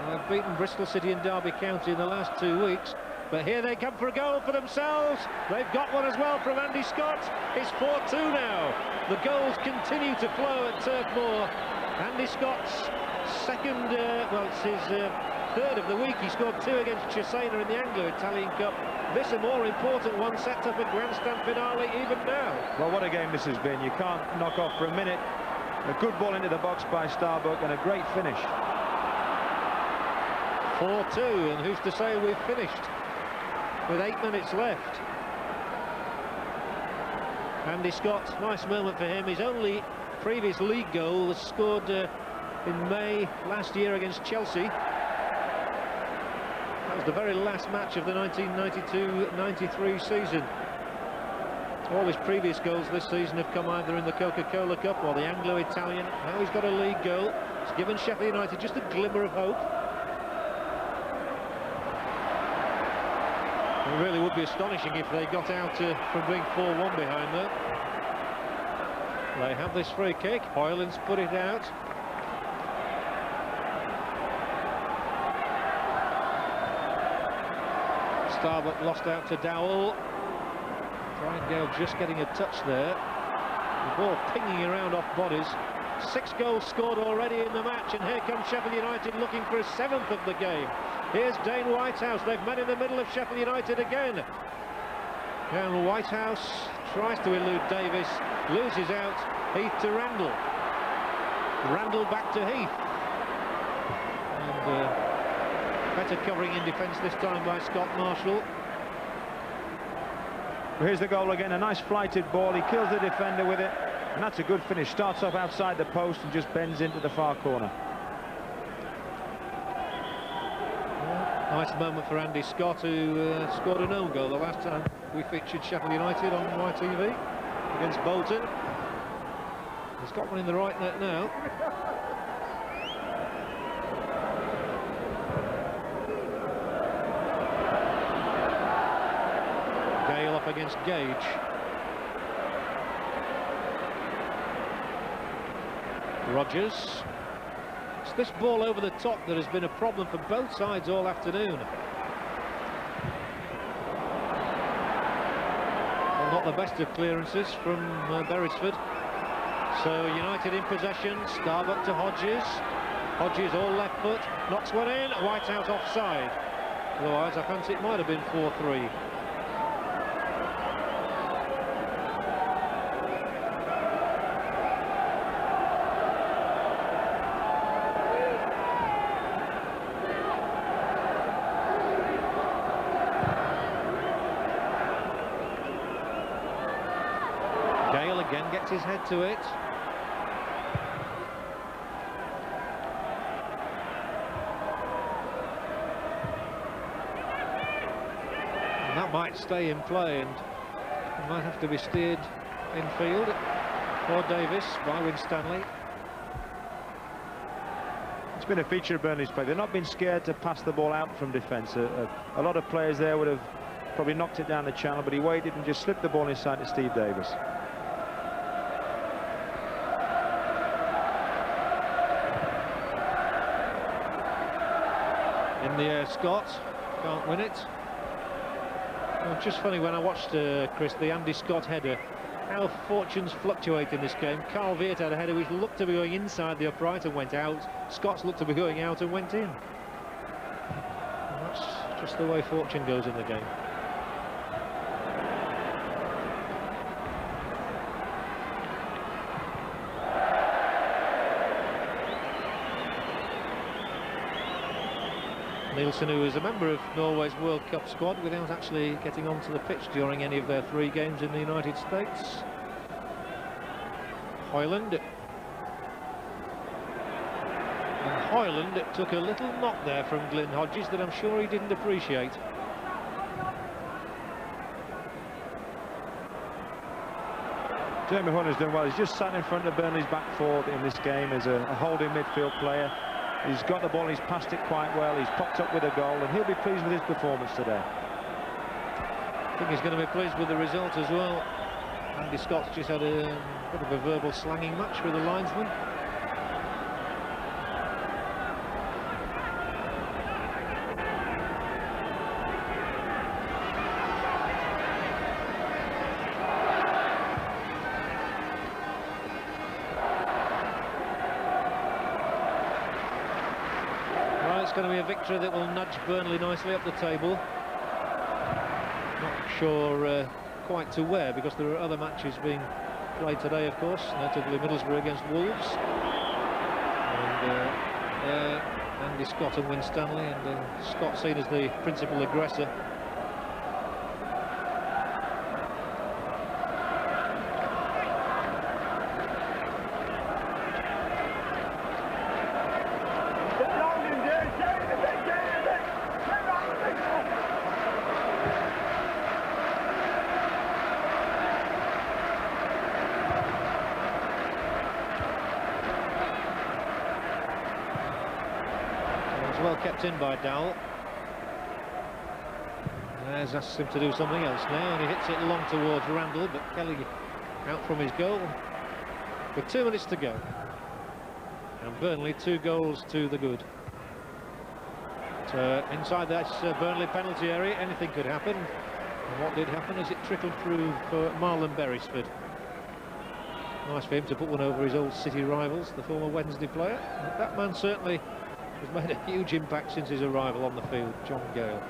They've beaten Bristol City and Derby County in the last 2 weeks, but here they come for a goal for themselves. They've got one as well from Andy Scott. It's 4-2 now. The goals continue to flow at Turf Moor. Andy Scott's second, well, it's his third of the week. He scored 2 against Cesena in the Anglo-Italian Cup. This a more important one, set up a grandstand finale even now. Well, what a game this has been. You can't knock off for a minute. A good ball into the box by Starbuck, and a great finish. 4-2, and who's to say we've finished with 8 minutes left. Andy Scott, nice moment for him. His only previous league goal was scored in May last year against Chelsea. That was the very last match of the 1992-93 season. All his previous goals this season have come either in the Coca-Cola Cup or the Anglo-Italian. Now he's got a league goal. It's given Sheffield United just a glimmer of hope. It really would be astonishing if they got out from being 4-1 behind there. They have this free kick. Hoyland's put it out. Starbuck lost out to Dowell. Gale just getting a touch there. The ball pinging around off bodies. 6 goals scored already in the match, and here comes Sheffield United looking for a 7th of the game. Here's Dane Whitehouse. They've met in the middle of Sheffield United again. And Whitehouse tries to elude Davis, loses out. Heath to Randall. Randall back to Heath. And better covering in defence this time by Scott Marshall. Here's the goal again, a nice flighted ball. He kills the defender with it, and that's a good finish. Starts off outside the post and just bends into the far corner. Nice moment for Andy Scott, who scored an own goal the last time we featured Sheffield United on YTV against Bolton. He's got one in the right net now. Gale up against Gage. Rodgers. It's this ball over the top that has been a problem for both sides all afternoon. Well, not the best of clearances from Beresford. So United in possession. Starbuck to Hodges. Hodges all left foot. Knocks one in. Whitehouse offside. Otherwise, I fancy it might have been 4-3. Again gets his head to it. And that might stay in play, and it might have to be steered infield for Davis by Winstanley. It's been a feature of Burnley's play. They've not been scared to pass the ball out from defence. A lot of players there would have probably knocked it down the channel, but he waited and just slipped the ball inside to Steve Davis. In the air, Scott can't win it. Well, it's just funny when I watched, Chris, the Andy Scott header, how fortunes fluctuate in this game. Carl Veert had a header which looked to be going inside the upright and went out. Scott's looked to be going out and went in. And that's just the way fortune goes in the game. Nielsen, who is a member of Norway's World Cup squad without actually getting onto the pitch during any of their 3 games in the United States. Hoyland. And Hoyland took a little knock there from Glyn Hodges that I'm sure he didn't appreciate. Jeremy Hoyland's done well. He's just sat in front of Burnley's back four in this game as a holding midfield player. He's got the ball, he's passed it quite well, he's popped up with a goal, and he'll be pleased with his performance today. I think he's going to be pleased with the result as well. Andy Scott's just had a bit of a verbal slanging match with the linesman. It's going to be a victory that will nudge Burnley nicely up the table. Not sure quite to where, because there are other matches being played today, of course, notably Middlesbrough against Wolves. And Andy Scott and Winstanley, and Scott seen as the principal aggressor. Well kept in by Dowell. Has asked him to do something else now, and he hits it long towards Randall, but Kelly out from his goal with 2 minutes to go. And Burnley 2 goals to the good. So inside that Burnley penalty area, anything could happen. And what did happen is it trickled through for Marlon Beresford. Nice for him to put one over his old City rivals, the former Wednesday player. That man certainly has made a huge impact since his arrival on the field, John Gale.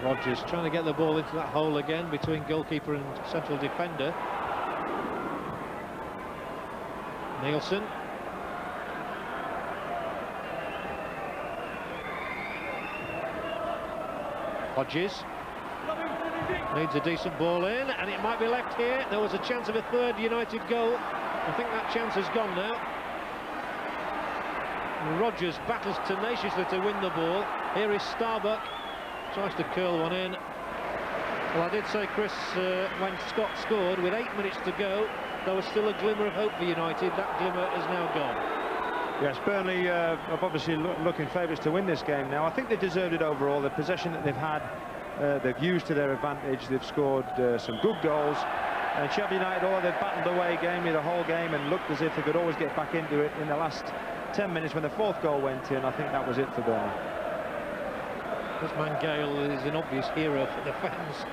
Rodgers trying to get the ball into that hole again between goalkeeper and central defender. Nielsen. Hodges. Needs a decent ball in, and it might be left here. There was a chance of a third United goal. I think that chance has gone now. And Rodgers battles tenaciously to win the ball. Here is Starbuck, tries to curl one in. Well, I did say, Chris, when Scott scored with 8 minutes to go, there was still a glimmer of hope for United. That glimmer is now gone. Yes, Burnley are obviously looking favourites to win this game now. I think they deserved it overall. The possession that they've had, they've used to their advantage. They've scored some good goals. And Sheffield United, they've battled away gamely the whole game and looked as if they could always get back into it in the last 10 minutes when the 4th goal went in. I think that was it for Burnley. This man Gale is an obvious hero for the fans.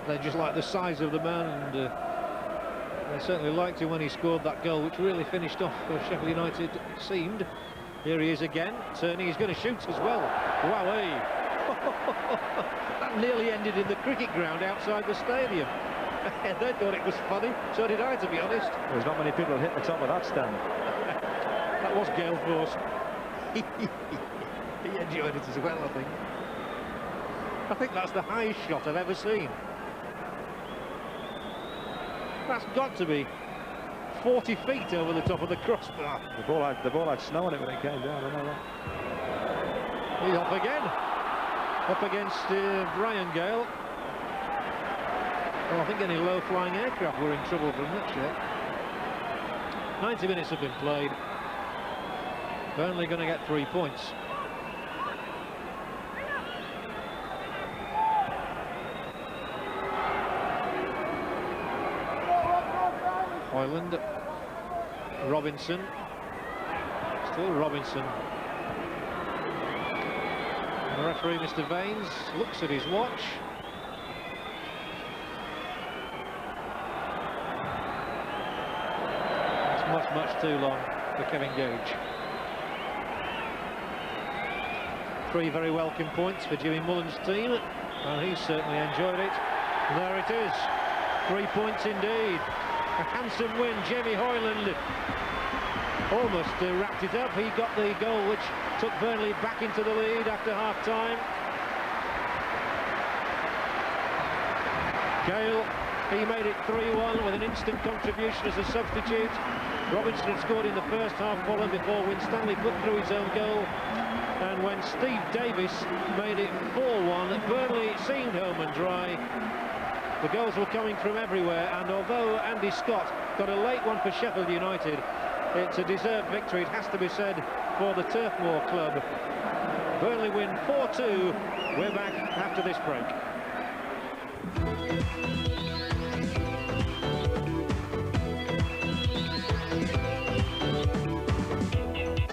They just like the size of the man, and they certainly liked him when he scored that goal, which really finished off Sheffield United, it seemed. Here he is again, turning, he's going to shoot as well. Wowee! That nearly ended in the cricket ground outside the stadium. They thought it was funny, so did I, to be honest. There's not many people that hit the top of that stand. That was gale force. He enjoyed it as well, I think. I think that's the highest shot I've ever seen. That's got to be 40 feet over the top of the crossbar. The ball had snow on it when it came down, I know that. He's off again. Up against Brian Gale. Well, I think any low-flying aircraft were in trouble from that shot. 90 minutes have been played. Burnley going to get 3 points. Hoyland, Robinson, still Robinson. The referee, Mr. Vaines, looks at his watch. It's much too long for Kevin Gage. 3 very welcome points for Jimmy Mullen's team, and he's certainly enjoyed it. And there it is, 3 points indeed. A handsome win. Jamie Hoyland almost wrapped it up. He got the goal which took Burnley back into the lead after half-time. Gale, he made it 3-1 with an instant contribution as a substitute. Robinson had scored in the first half, followed before Winstanley put through his own goal. And when Steve Davis made it 4-1, Burnley seemed home and dry. The goals were coming from everywhere, and although Andy Scott got a late one for Sheffield United, it's a deserved victory, it has to be said, for the Turf Moor club. Burnley win 4-2. We're back after this break.